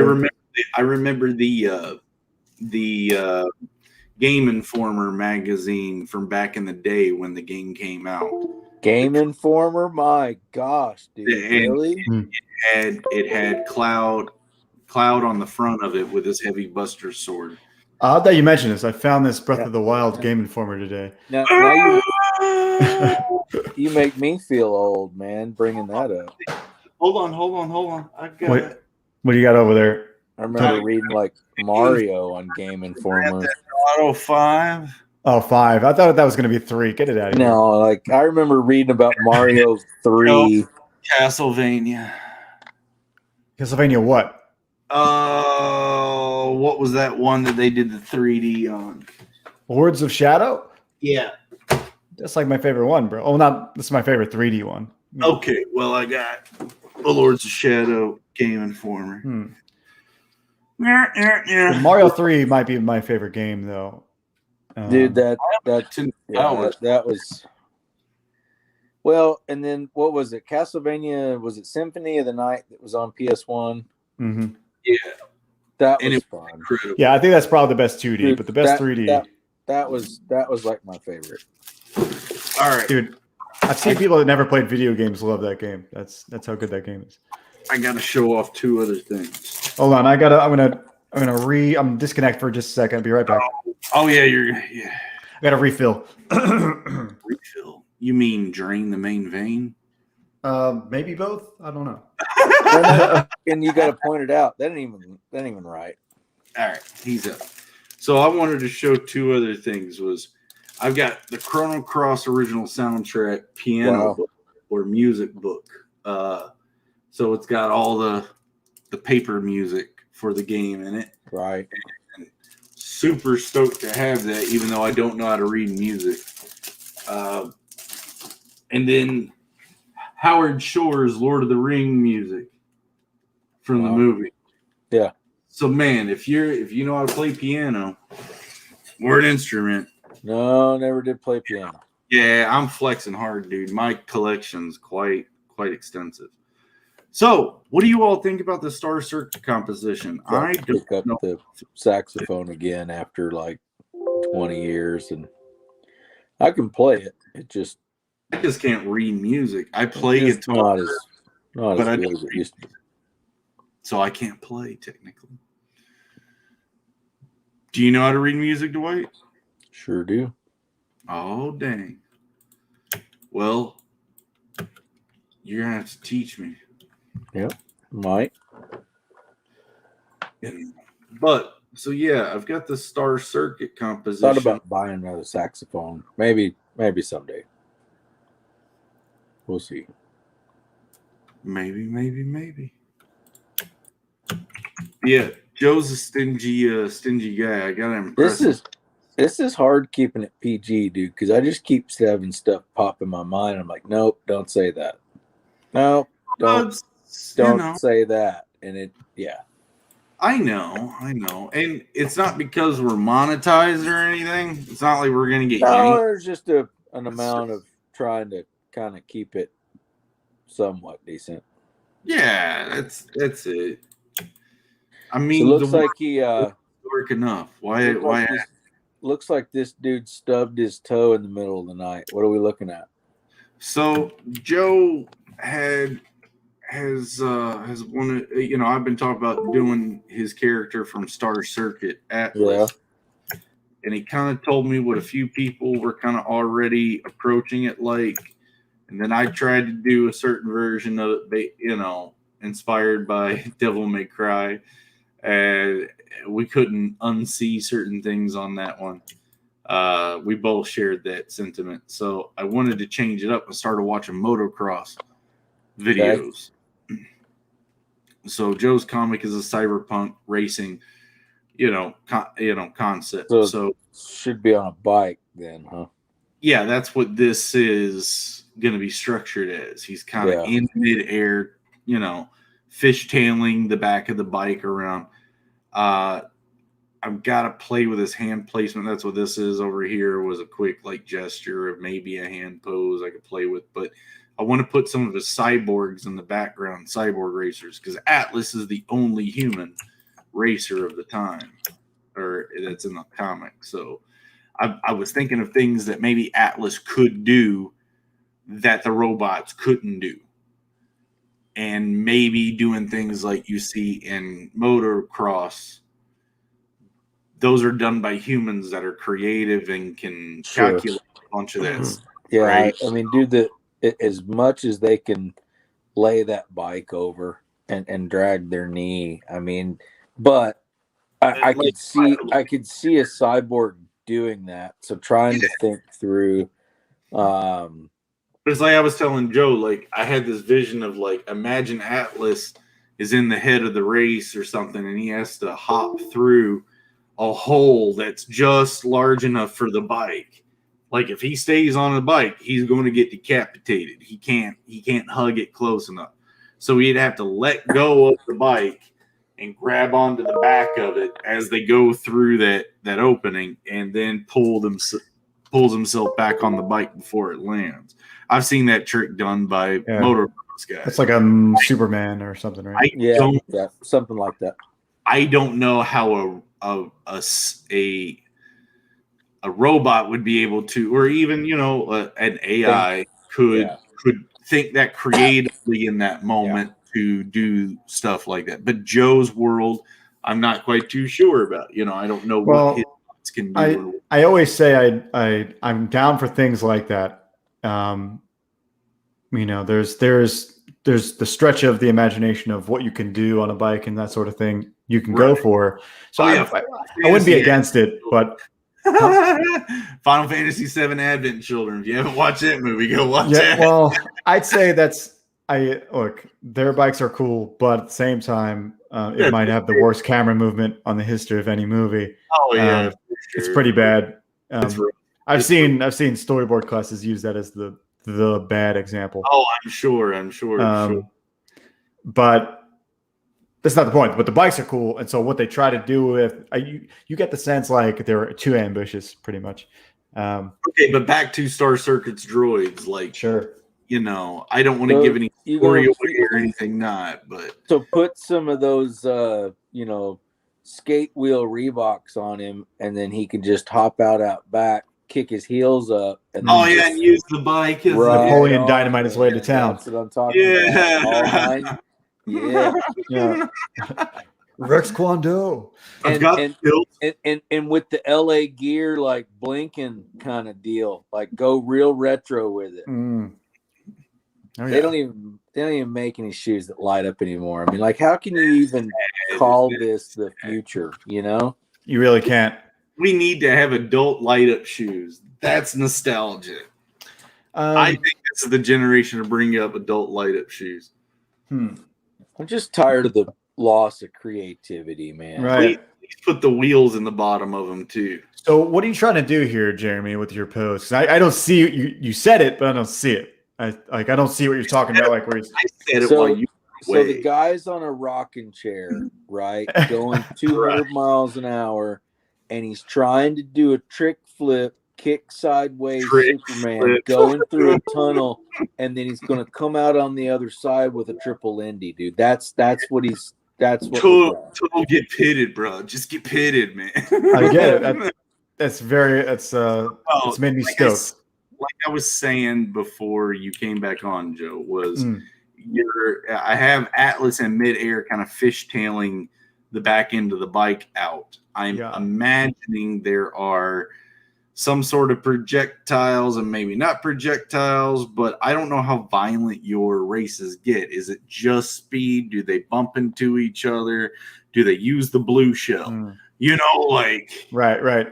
I remember the Game Informer magazine from back in the day when the game came out. Game Informer, my gosh, dude, really? It had Cloud on the front of it with his heavy buster sword. Odd that you mentioned this. I found this Breath of the Wild Game Informer today. Now you make me feel old, man, bringing that up. Hold on. I got it. What do you got over there? I remember reading like Mario on Game Informer. Auto 5. Oh, 5. I thought that was going to be 3. Get it out of here. No, like I remember reading about Mario 3. Castlevania. Castlevania what? What was that one that they did the 3D on? Lords of Shadow? Yeah. That's like my favorite one, bro. Oh, this is my favorite 3D one. Okay, well, I got the Lords of Shadow Game Informer. Well, Mario 3 might be my favorite game, though. Dude, that was well. And then what was it? Castlevania, was it Symphony of the Night that was on PS1? Mm-hmm. Yeah, that was fun. Incredible. Yeah, I think that's probably the best 2D, Dude, but the best 3D. That was like my favorite. All right, dude. I've seen people that never played video games love that game. That's how good that game is. I gotta show off 2 other things. Hold on, I'm gonna disconnect for just a second. I'll be right back. Oh yeah, I gotta refill. Refill. You mean drain the main vein? Maybe both. I don't know. And you got to point it out. That ain't even right. All right, he's up. So I wanted to show 2 other things. I've got the Chrono Cross original soundtrack piano book or music book. So it's got all the paper music for the game in it. Right. And super stoked to have that, even though I don't know how to read music. And then Howard Shore's Lord of the Ring music from the movie. Yeah. So man, if you know how to play piano or an instrument. No, never did play piano. Yeah, I'm flexing hard, dude. My collection's quite extensive. So, what do you all think about the Star Circuit composition? I pick up the saxophone again after like 20 years, and I can play it. I just can't read music. I play guitar, not as good as it used to be. So I can't play technically. Do you know how to read music, Dwight? Sure do. Oh, dang. Well, you're going to have to teach me. Yep, might. But, so yeah, I've got the Star Circuit composition. Thought about buying another saxophone. Maybe someday. We'll see. Maybe. Yeah, Joe's a stingy guy. I gotta impress him. This is hard keeping it PG, dude, because I just keep having stuff pop in my mind. I'm like, nope, don't say that. No, don't say that. And I know. And it's not because we're monetized or anything. It's not like we're gonna get yanked. There's just an amount of trying to kind of keep it somewhat decent. Yeah, that's it. I mean, it looks like he work enough. Why? Looks like this dude stubbed his toe in the middle of the night. What are we looking at? So Joe has wanted. I've been talking about doing his character from Star Circuit Atlas. Yeah. And he kind of told me what a few people were kind of already approaching it like. And then I tried to do a certain version of it, inspired by Devil May Cry. And we couldn't unsee certain things on that one. We both shared that sentiment. So I wanted to change it up and started watching motocross videos. Okay. So Joe's comic is a cyberpunk racing, concept. So should be on a bike then, huh? Yeah, that's what this is going to be structured as. He's kind of in midair, fishtailing the back of the bike around. I I've got to play with his hand placement. That's what this is over here, was a quick like gesture of maybe a hand pose I could play with. But I want to put some of his cyborgs in the background, cyborg racers, because Atlas is the only human racer of the time, or that's in the comic. So I was thinking of things that maybe Atlas could do that the robots couldn't do. And maybe doing things like you see in motocross, those are done by humans that are creative and can calculate a bunch of that stuff. Yeah, right? I mean, dude, as much as they can lay that bike over and drag their knee, I mean, but I could see a cyborg doing that. So trying to think through. But it's like I was telling Joe, like I had this vision of like, imagine Atlas is in the head of the race or something, and he has to hop through a hole that's just large enough for the bike. Like if he stays on the bike, he's going to get decapitated. He can't hug it close enough. So he'd have to let go of the bike and grab onto the back of it as they go through that opening, and then pulls himself back on the bike before it lands. I've seen that trick done by motocross guys. It's like a Superman or something, right? Something like that. I don't know how a robot would be able to, or even an AI could think that creatively in that moment to do stuff like that. But Joe's world, I'm not quite too sure about. I don't know what his bots can do. I always say I'm down for things like that. There's the stretch of the imagination of what you can do on a bike and that sort of thing you can go for. So I wouldn't be against it, but Final Fantasy VII Advent Children. If you haven't watched that movie, go watch that. Well, I'd say look, their bikes are cool, but at the same time, it might have the worst camera movement on the history of any movie. Oh yeah, sure. It's pretty bad. I've seen storyboard classes use that as the bad example. Oh, I'm sure. But that's not the point. But the bikes are cool, and so what they try to do with you get the sense like they're too ambitious, pretty much. Okay, but back to Star Circuit's droids, like sure. I don't want to give any story away or anything, but so put some of those skate wheel Reeboks on him, and then he can just hop out back, kick his heels up, and and use the bike. Napoleon Dynamite his way to town. That's what I'm talking about. Yeah. Rex Kwon Do. And with the LA gear like blinking kind of deal, like go real retro with it. Oh, They don't even make any shoes that light up anymore. I mean, like, how can you even call this the future? You really can't. We need to have adult light up shoes. That's nostalgia. I think this is the generation to bring up adult light up shoes. I'm just tired of the loss of creativity, man. Right. Please put the wheels in the bottom of them too. So what are you trying to do here, Jeremy, with your post? I don't see you said it, but I don't see it. I don't see what you're talking about. Like where he's, I said it while you so the guy's on a rocking chair, right, going 200 miles an hour, and he's trying to do a trick flip, kick sideways, Superman, going through a tunnel, and then he's going to come out on the other side with a triple Indy, dude. That's what total get pitted, bro. Just get pitted, man. I get it. It's made me stoked. Like I was saying before you came back on, Joe, was I have Atlas in midair kind of fishtailing the back end of the bike out. I'm imagining there are some sort of projectiles and maybe not projectiles, but I don't know how violent your races get. Is it just speed? Do they bump into each other? Do they use the blue shell? Right.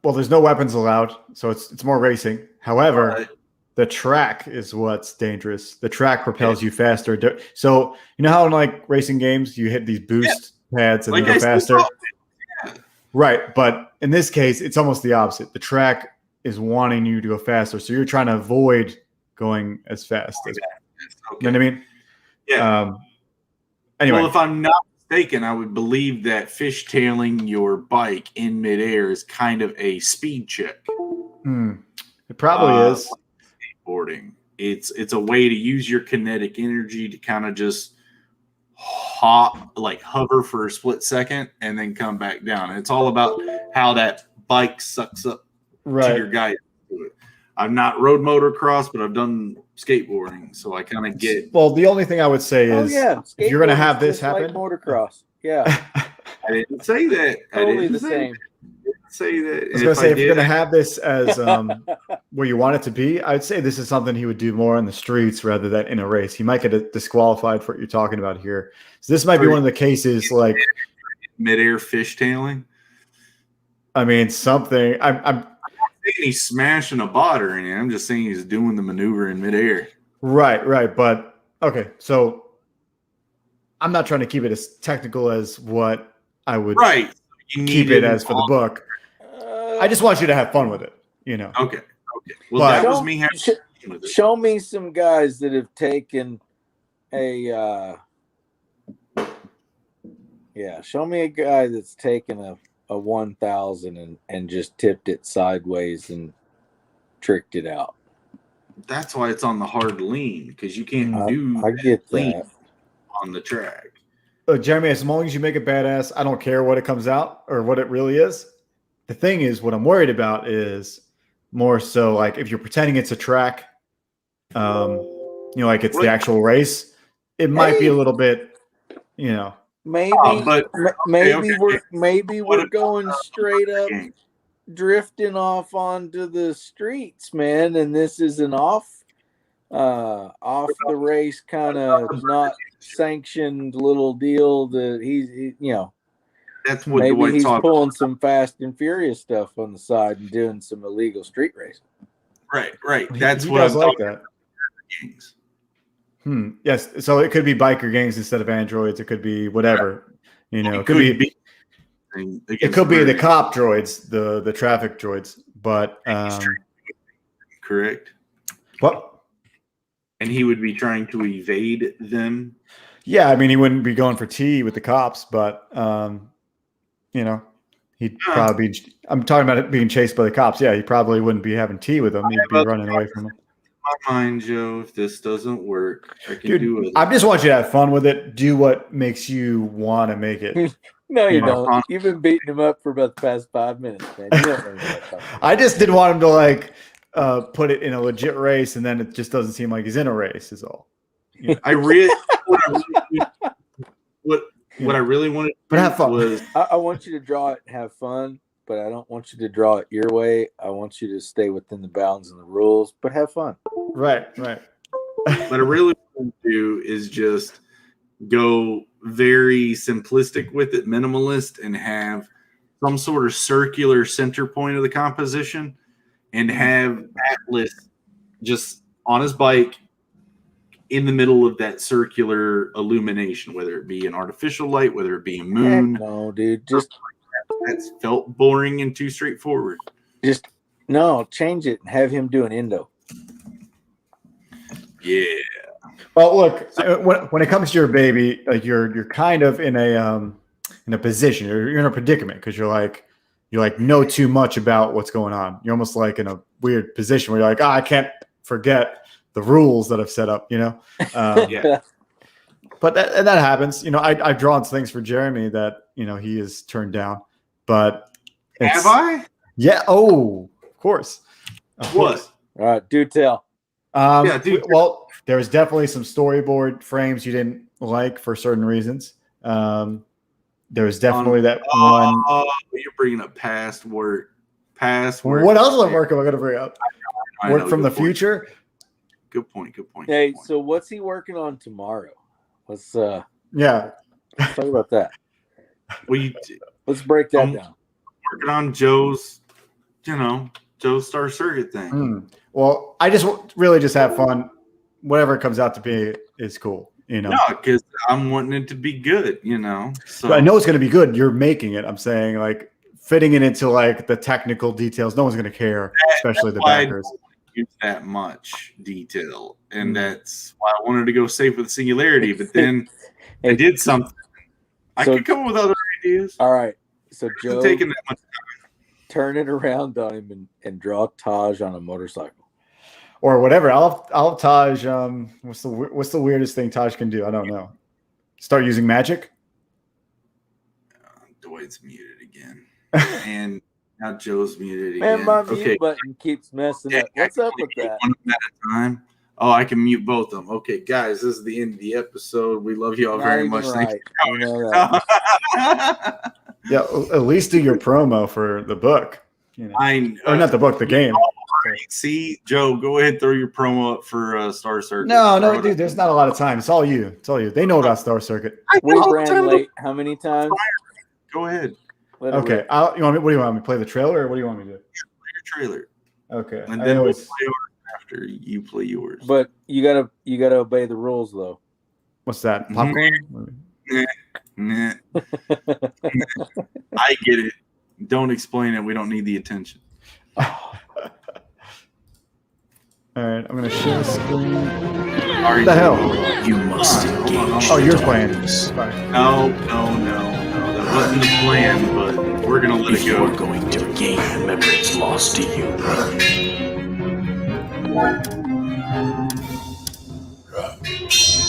Well, there's no weapons allowed, so it's more racing. However, the track is what's dangerous. The track propels you faster. So you know how in like racing games you hit these boost pads and you go faster? Right, but in this case, it's almost the opposite. The track is wanting you to go faster, so you're trying to avoid going as fast. You know what I mean? Yeah. Anyway. Well, if I'm not mistaken, I would believe that fishtailing your bike in midair is kind of a speed check. It probably is. Skateboarding. It's a way to use your kinetic energy to kind of just hover for a split second and then come back down. And it's all about how that bike sucks up to your guide. I've not rode motocross, but I've done skateboarding, so I kind of get. Well, the only thing I would say is, if you're going to have this happen, like motocross. Yeah, I didn't say that. Totally the same. Say that. I was going to say, if you're going to have this as where you want it to be, I'd say this is something he would do more on the streets rather than in a race. He might get disqualified for what you're talking about here. So this might be one of the cases like midair fishtailing. I mean, something. I'm saying he's smashing a bot or anything. I'm just saying he's doing the maneuver in midair. Right. But okay, so I'm not trying to keep it as technical as what I would keep it as for the book. I just want you to have fun with it, you know. Okay. Well, that was me having fun with it. Show me some guys that have taken a show me a guy that's taken a 1,000 and just tipped it sideways and tricked it out. That's why it's on the hard lean, because you can't I get lean that on the track. Jeremy, as long as you make it badass, I don't care what it comes out or what it really is. The thing is, what I'm worried about is more so like if you're pretending it's a track, like it's the actual race, it might be a little bit, Maybe, we're going straight up, drifting off onto the streets, man, and this is an off the race kind of not sanctioned little deal that he's that's what maybe he's pulling some Fast and Furious stuff on the side and doing some illegal street racing. Right. That's what does I'm like talking that. Yes. So it could be biker gangs instead of androids. It could be whatever. It could be the cop droids, the traffic droids. But correct. What? And he would be trying to evade them. Yeah, I mean, he wouldn't be going for tea with the cops, but he'd probably be. I'm talking about it being chased by the cops. Yeah, he probably wouldn't be having tea with them. He'd be running away from them. My mind, Joe. If this doesn't work, I can do it. I just want you to have fun with it. Do what makes you want to make it. No, you don't. You've been beating him up for about the past 5 minutes, man. You don't know what I just didn't want him to put it in a legit race, and then it just doesn't seem like he's in a race. Is all. I really what I really wanted to have fun was I want you to draw it and have fun, but I don't want you to draw it your way. I want you to stay within the bounds and the rules, but have fun. Right. What I really want to do is just go very simplistic with it, minimalist, and have some sort of circular center point of the composition, and have Atlas just on his bike in the middle of that circular illumination, whether it be an artificial light, whether it be a moon. Heck no, dude. That's felt boring and too straightforward. Change it and have him do an endo. Yeah. Well, look, when it comes to your baby, like you're kind of in a position, you're in a predicament because you know too much about what's going on. You're almost like in a weird position where you're like, I can't forget the rules that I've set up, Yeah. But that happens. I've drawn things for Jeremy that he has turned down. But have I? Yeah. Oh, of course. What? All right, do tell. Well, there was definitely some storyboard frames you didn't like for certain reasons. There was definitely that one. Oh, you're bringing up past work. What else am I going to bring up? Work from the future. Good point. Hey, so what's he working on tomorrow? Let's talk about that. Let's break that down. Working on Joe's Star Circuit thing. Well, I just really just have fun. Whatever it comes out to be is cool. No, because I'm wanting it to be good. So but I know it's going to be good. You're making it. I'm saying like fitting it into like the technical details. No one's going to care, especially the backers. Use that much detail, and that's why I wanted to go safe with Singularity. But then I did something I could come up with other ideas. All right. So Joe, Taking that much. turn it around on him and draw Taj on a motorcycle. Or whatever. I'll have Taj. What's the weirdest thing Taj can do? I don't know. Start using magic. Dwight's muted again, and now Joe's muted Man, again. my mute button keeps messing up. What's up with that? One at a time. Oh, I can mute both of them. Okay, guys, this is the end of the episode. We love you all Not very even much. right. You know that. Yeah, at least do your promo for the book. You know. Or not the book, the game. See, Joe, go ahead, throw your promo up for Star Circuit. No, dude, there's not a lot of time. It's all you. It's all you. They know about Star Circuit. We ran late. How many times? Go ahead. Okay. What do you want me to play the trailer, or what do you want me to do? Your trailer. Okay. And then we'll play yours after you play yours. But you gotta obey the rules though. What's that? Popcorn? Nah. I get it. Don't explain it. We don't need the attention. All right, I'm gonna share the screen. What the hell? You must engage. Oh, you're playing. No. That wasn't the plan, but we're gonna let If it go. you're going to regain the memories lost to you,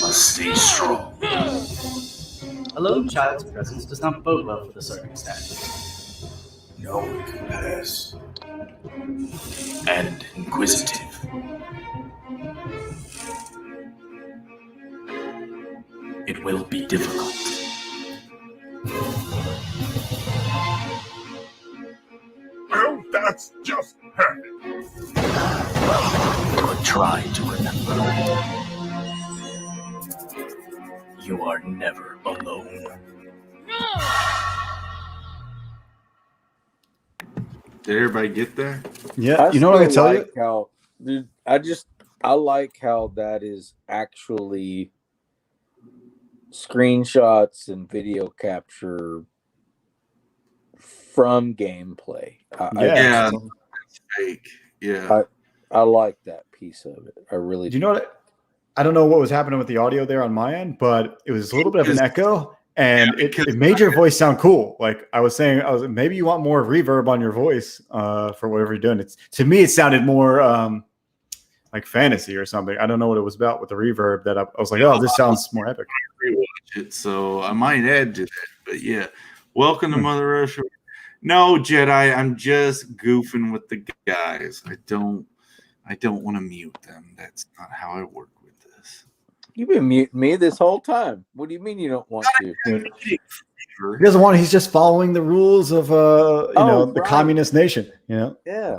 must stay strong. A lone child's presence does not bode well for the circumstances. No one can pass. And inquisitive. It will be difficult. Well, that's just perfect. But try to remember. You are never alone. Did everybody get there? Yeah, you know what I'm gonna tell you? How, dude, I like how that is actually screenshots and video capture from gameplay. Yeah, it's fake. Yeah. I like that piece of it. I really Do you know what? I don't know what was happening with the audio there on my end, but it was a little bit of an echo, and it made your voice sound cool. Like I was saying, maybe you want more reverb on your voice for whatever you're doing. To me, it sounded more like fantasy or something. I don't know what it was about with the reverb that I was like, oh, this sounds more epic. Rewatch it, so I might add to that. But yeah, welcome to Mother Russia. No, Jedi, I'm just goofing with the guys. I don't want to mute them. That's not how I work with this. You've been muting me this whole time. What do you mean you don't want to? He doesn't want. He's just following the rules of the communist nation. You know. Yeah.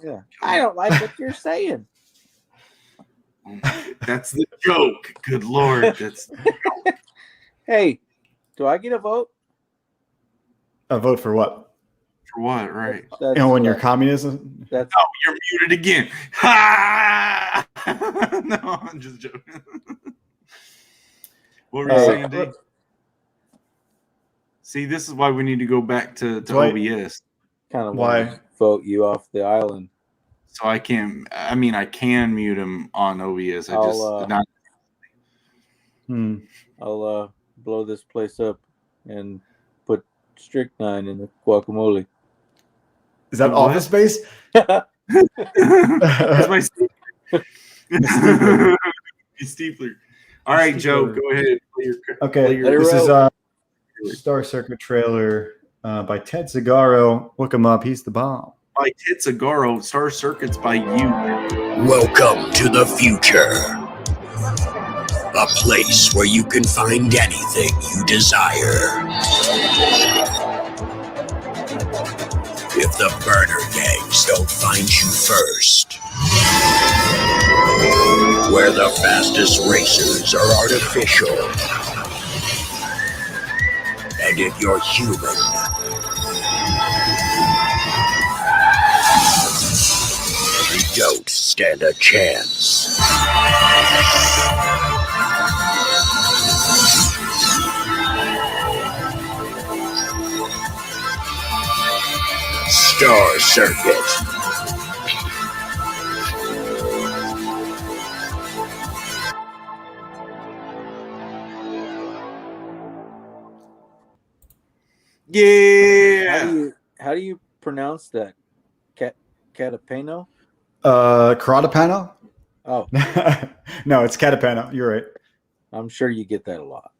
Yeah. I don't like what you're saying. That's the joke. Good Lord. That's Hey, do I get a vote? A vote for what? for what, right? When you're communism. That's you're muted again. Ha! No, I'm just joking. What were you saying, Dave? See, this is why we need to go back to OBS. kind of Why? Vote you off the island. So I can mute him on OBS. I'll blow this place up and put strychnine in the guacamole. Is that Office Space? That's my Steepler. All right, Joe, go ahead. Okay, this is Star Circuit trailer by Ted Zagaro. Look him up. He's the bomb. By Ted Zagaro, Star Circuit's by you. Welcome to the future. A place where you can find anything you desire. If the burner gangs don't find you first. Where the fastest racers are artificial. And if you're human, you don't stand a chance. Star Circuit. Yeah. How do you pronounce that? Catapano? Caratapano? Oh, No, it's Catapano. You're right. I'm sure you get that a lot.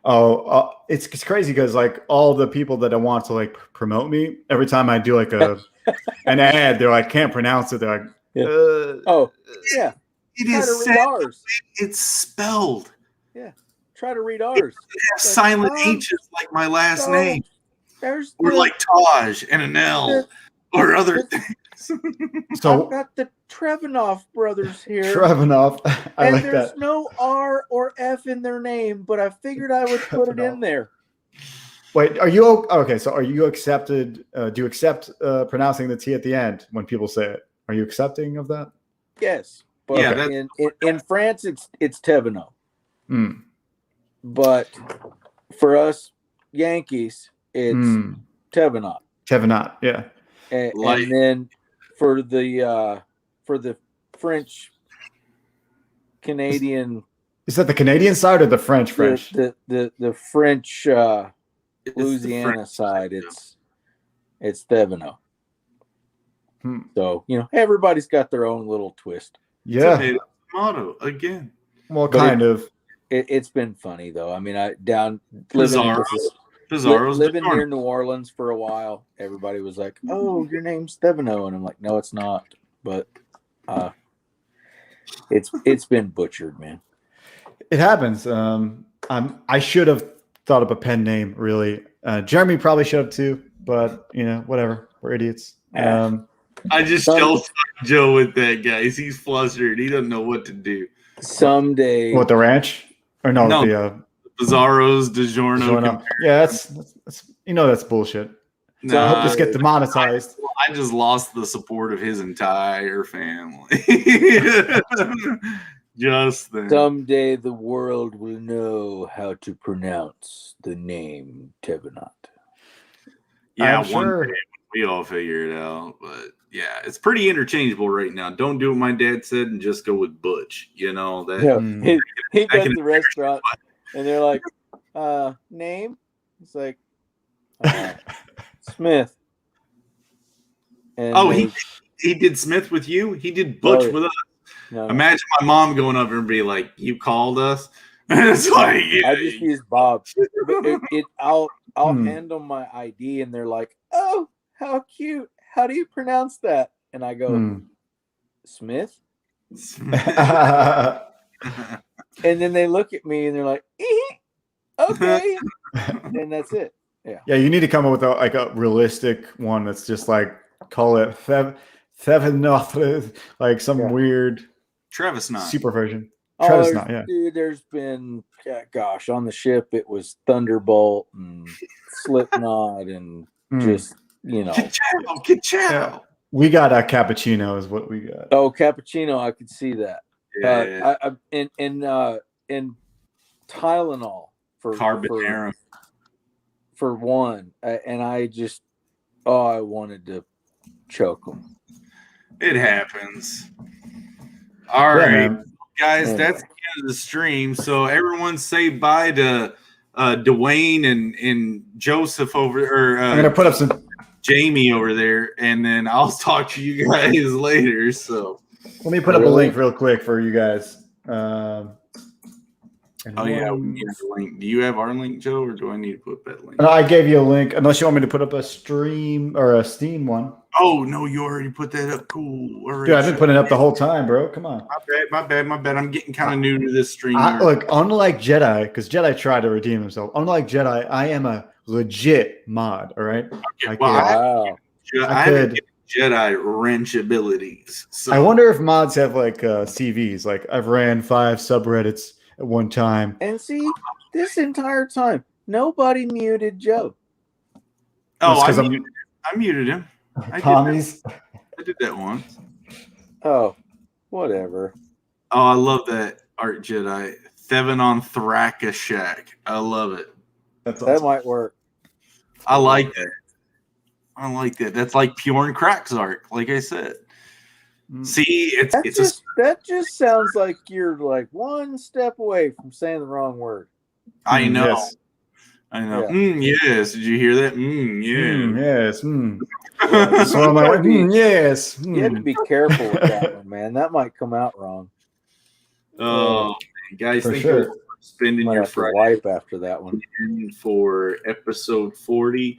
Oh, it's crazy because like all the people that I want to like promote me, every time I do like an ad, they're like, can't pronounce it. They're like, Yeah. Oh, yeah. It Try is to read said, ours. it's spelled. Yeah. Try to read ours. Have silent H's like my last so name. There's Or like Taj and an L or other things. So I've got the Trevanov brothers here. Trevanov. I and like there's that. no R or F in their name, but I figured I would put it in there. Wait, are you okay? So are you accepted? Do you accept pronouncing the T at the end when people say it? Are you accepting of that? Yes. But Yeah, in France it's Teveno. Mm. But for us Yankees, it's Tevenot. Tevenot, yeah. And then for the French Canadian, is that the Canadian side or the French? The French Louisiana side, it's Theveno. So everybody's got their own little twist. Yeah, motto again. Well, kind of. It's been funny though. I mean, living near New Orleans for a while, everybody was like, "Oh, your name's Theveno," and I'm like, "No, it's not." But it's been butchered, man. It happens. I should have thought up a pen name. Really, Jeremy probably should have too. But whatever. We're idiots. I just yelled Joe with that, guys. He's flustered. He doesn't know what to do. Someday, what, the ranch or no? The Bizarro's DiGiorno. Yeah, that's that's bullshit. No, I hope this gets demonetized. I just lost the support of his entire family. Just then. Someday the world will know how to pronounce the name Tevenot. Yeah, one day we all figure it out. But yeah, it's pretty interchangeable right now. Don't do what my dad said and just go with Butch. He goes to the restaurant and they're like, name? It's like Smith. And he did Smith with you? He did Butch with us. No. Imagine my mom going over and be like, "You called us." It's like, I just use Bob. I'll hand them my ID, and they're like, "Oh, how cute! How do you pronounce that?" And I go, "Smith." And then they look at me and they're like, "Okay," and that's it. Yeah. Yeah, you need to come up with a realistic one that's just like call it Thevenoth, like some weird. Travis Knott. Super version. Travis Knott, yeah. Dude, there's been, on the ship, it was Thunderbolt and Slipknot and just, Ka-chow. Yeah. We got a cappuccino is what we got. Oh, cappuccino. I could see that. Yeah. And Tylenol for one. And I just, I wanted to choke them. It happens. All right, guys, that's the end of the stream. So everyone say bye to Dwayne and Joseph over, I'm gonna put up some Jamie over there, and then I'll talk to you guys later. So let me put up a link real quick for you guys. We need the link. Do you have our link, Joe, or do I need to put that link? No, I gave you a link, unless you want me to put up a stream or a Steam one. Oh no, you already put that up. Cool. Dude, I've been putting it up the whole time, bro. Come on. My bad. I'm getting kind of new to this stream. Look, unlike Jedi, because Jedi tried to redeem himself. Unlike Jedi, I am a legit mod. All right. Okay, I have Jedi wrench abilities. So. I wonder if mods have like CVs. Like I've ran 5 subreddits at one time. And see, this entire time, nobody muted Joe. Oh, I muted him. Tommy's. I did that once. Oh, whatever. Oh, I love that Art Jedi. Thevenon Thrakashak. I love it. That's awesome. That might work. I like that. That's like Bjorn Kraxark, like I said. See, that just sounds like you're like one step away from saying the wrong word. I know. Yes. I know. Yeah. Yes. Did you hear that? Yeah. Yes. So I'm like, yes. You have to be careful with that one, man. That might come out wrong. Oh, man. Guys, For thank sure. you for spending Might your have to Friday wipe after that one. for episode 40.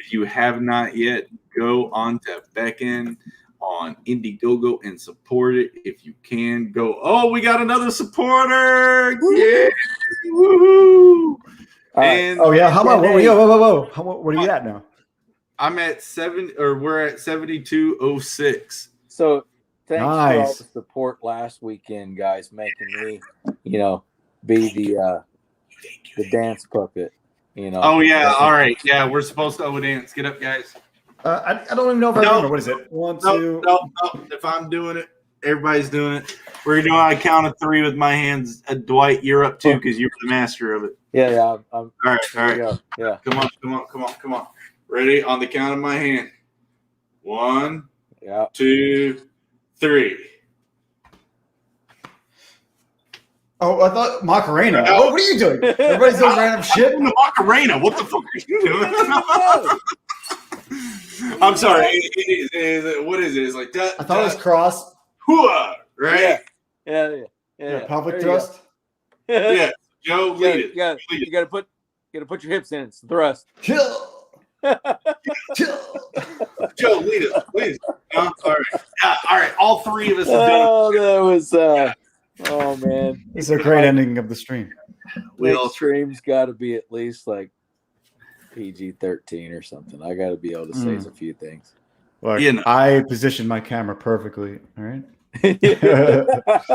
If you have not yet, go on to Beckon on Indiegogo and support it if you can. Go. Oh, we got another supporter! Yeah, woohoo! All right. And Oh yeah. How about Hey. whoa? What are you at now? I'm at we're at 7206. So thanks for all Nice. the support last weekend, guys, making me, be the dance puppet. Oh yeah, all right. Yeah, we're supposed to dance. Get up, guys. I don't even know if I remember. What is it? One, two. No. If I'm doing it, everybody's doing it. We're doing on a count of 3 with my hands. Dwight, you're up too because you're the master of it. Yeah. All right. Go. Yeah. Come on. Ready? On the count of my hand. 1, Yeah. 2, 3. Oh, I thought Macarena. No. What are you doing? Everybody's doing random shit. The Macarena. What the fuck are you doing? I'm sorry. What is it? It's like that. I thought it was cross. Hooah, right? Yeah. Pelvic There you thrust. Yeah. Joe, lead it. You gotta put your hips in. It's the thrust. Chill. Joe, lead it. Please. All right. All right. All 3 of us have done it. Oh, that was. Oh man, It's a great ending of the stream. Next stream's got to be at least like PG-13 or something. I got to be able to say a few things. Look, I positioned my camera perfectly. All right. It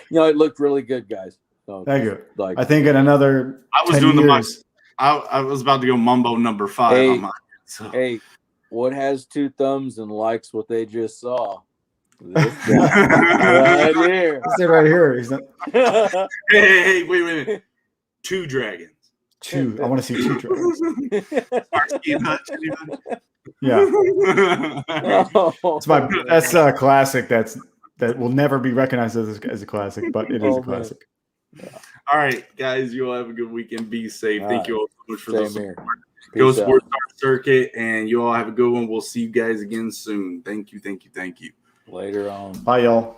looked really good, guys. So, Thank you. Like, I think in another. I was 10 doing years, I was about to go Mumbo number 5 on mine. So. Hey, what has 2 thumbs and likes what they just saw? This guy right here. Stay right here. He's not... Hey, wait a minute. 2 dragons. 2. I want to see 2 dragons. Yeah. That's a classic. That will never be recognized as a classic, but it is a classic. Yeah. All right, guys. You all have a good weekend. Be safe. Thank you all so much for the support. Go support our circuit, and you all have a good one. We'll see you guys again soon. Thank you. Later on. Bye, y'all.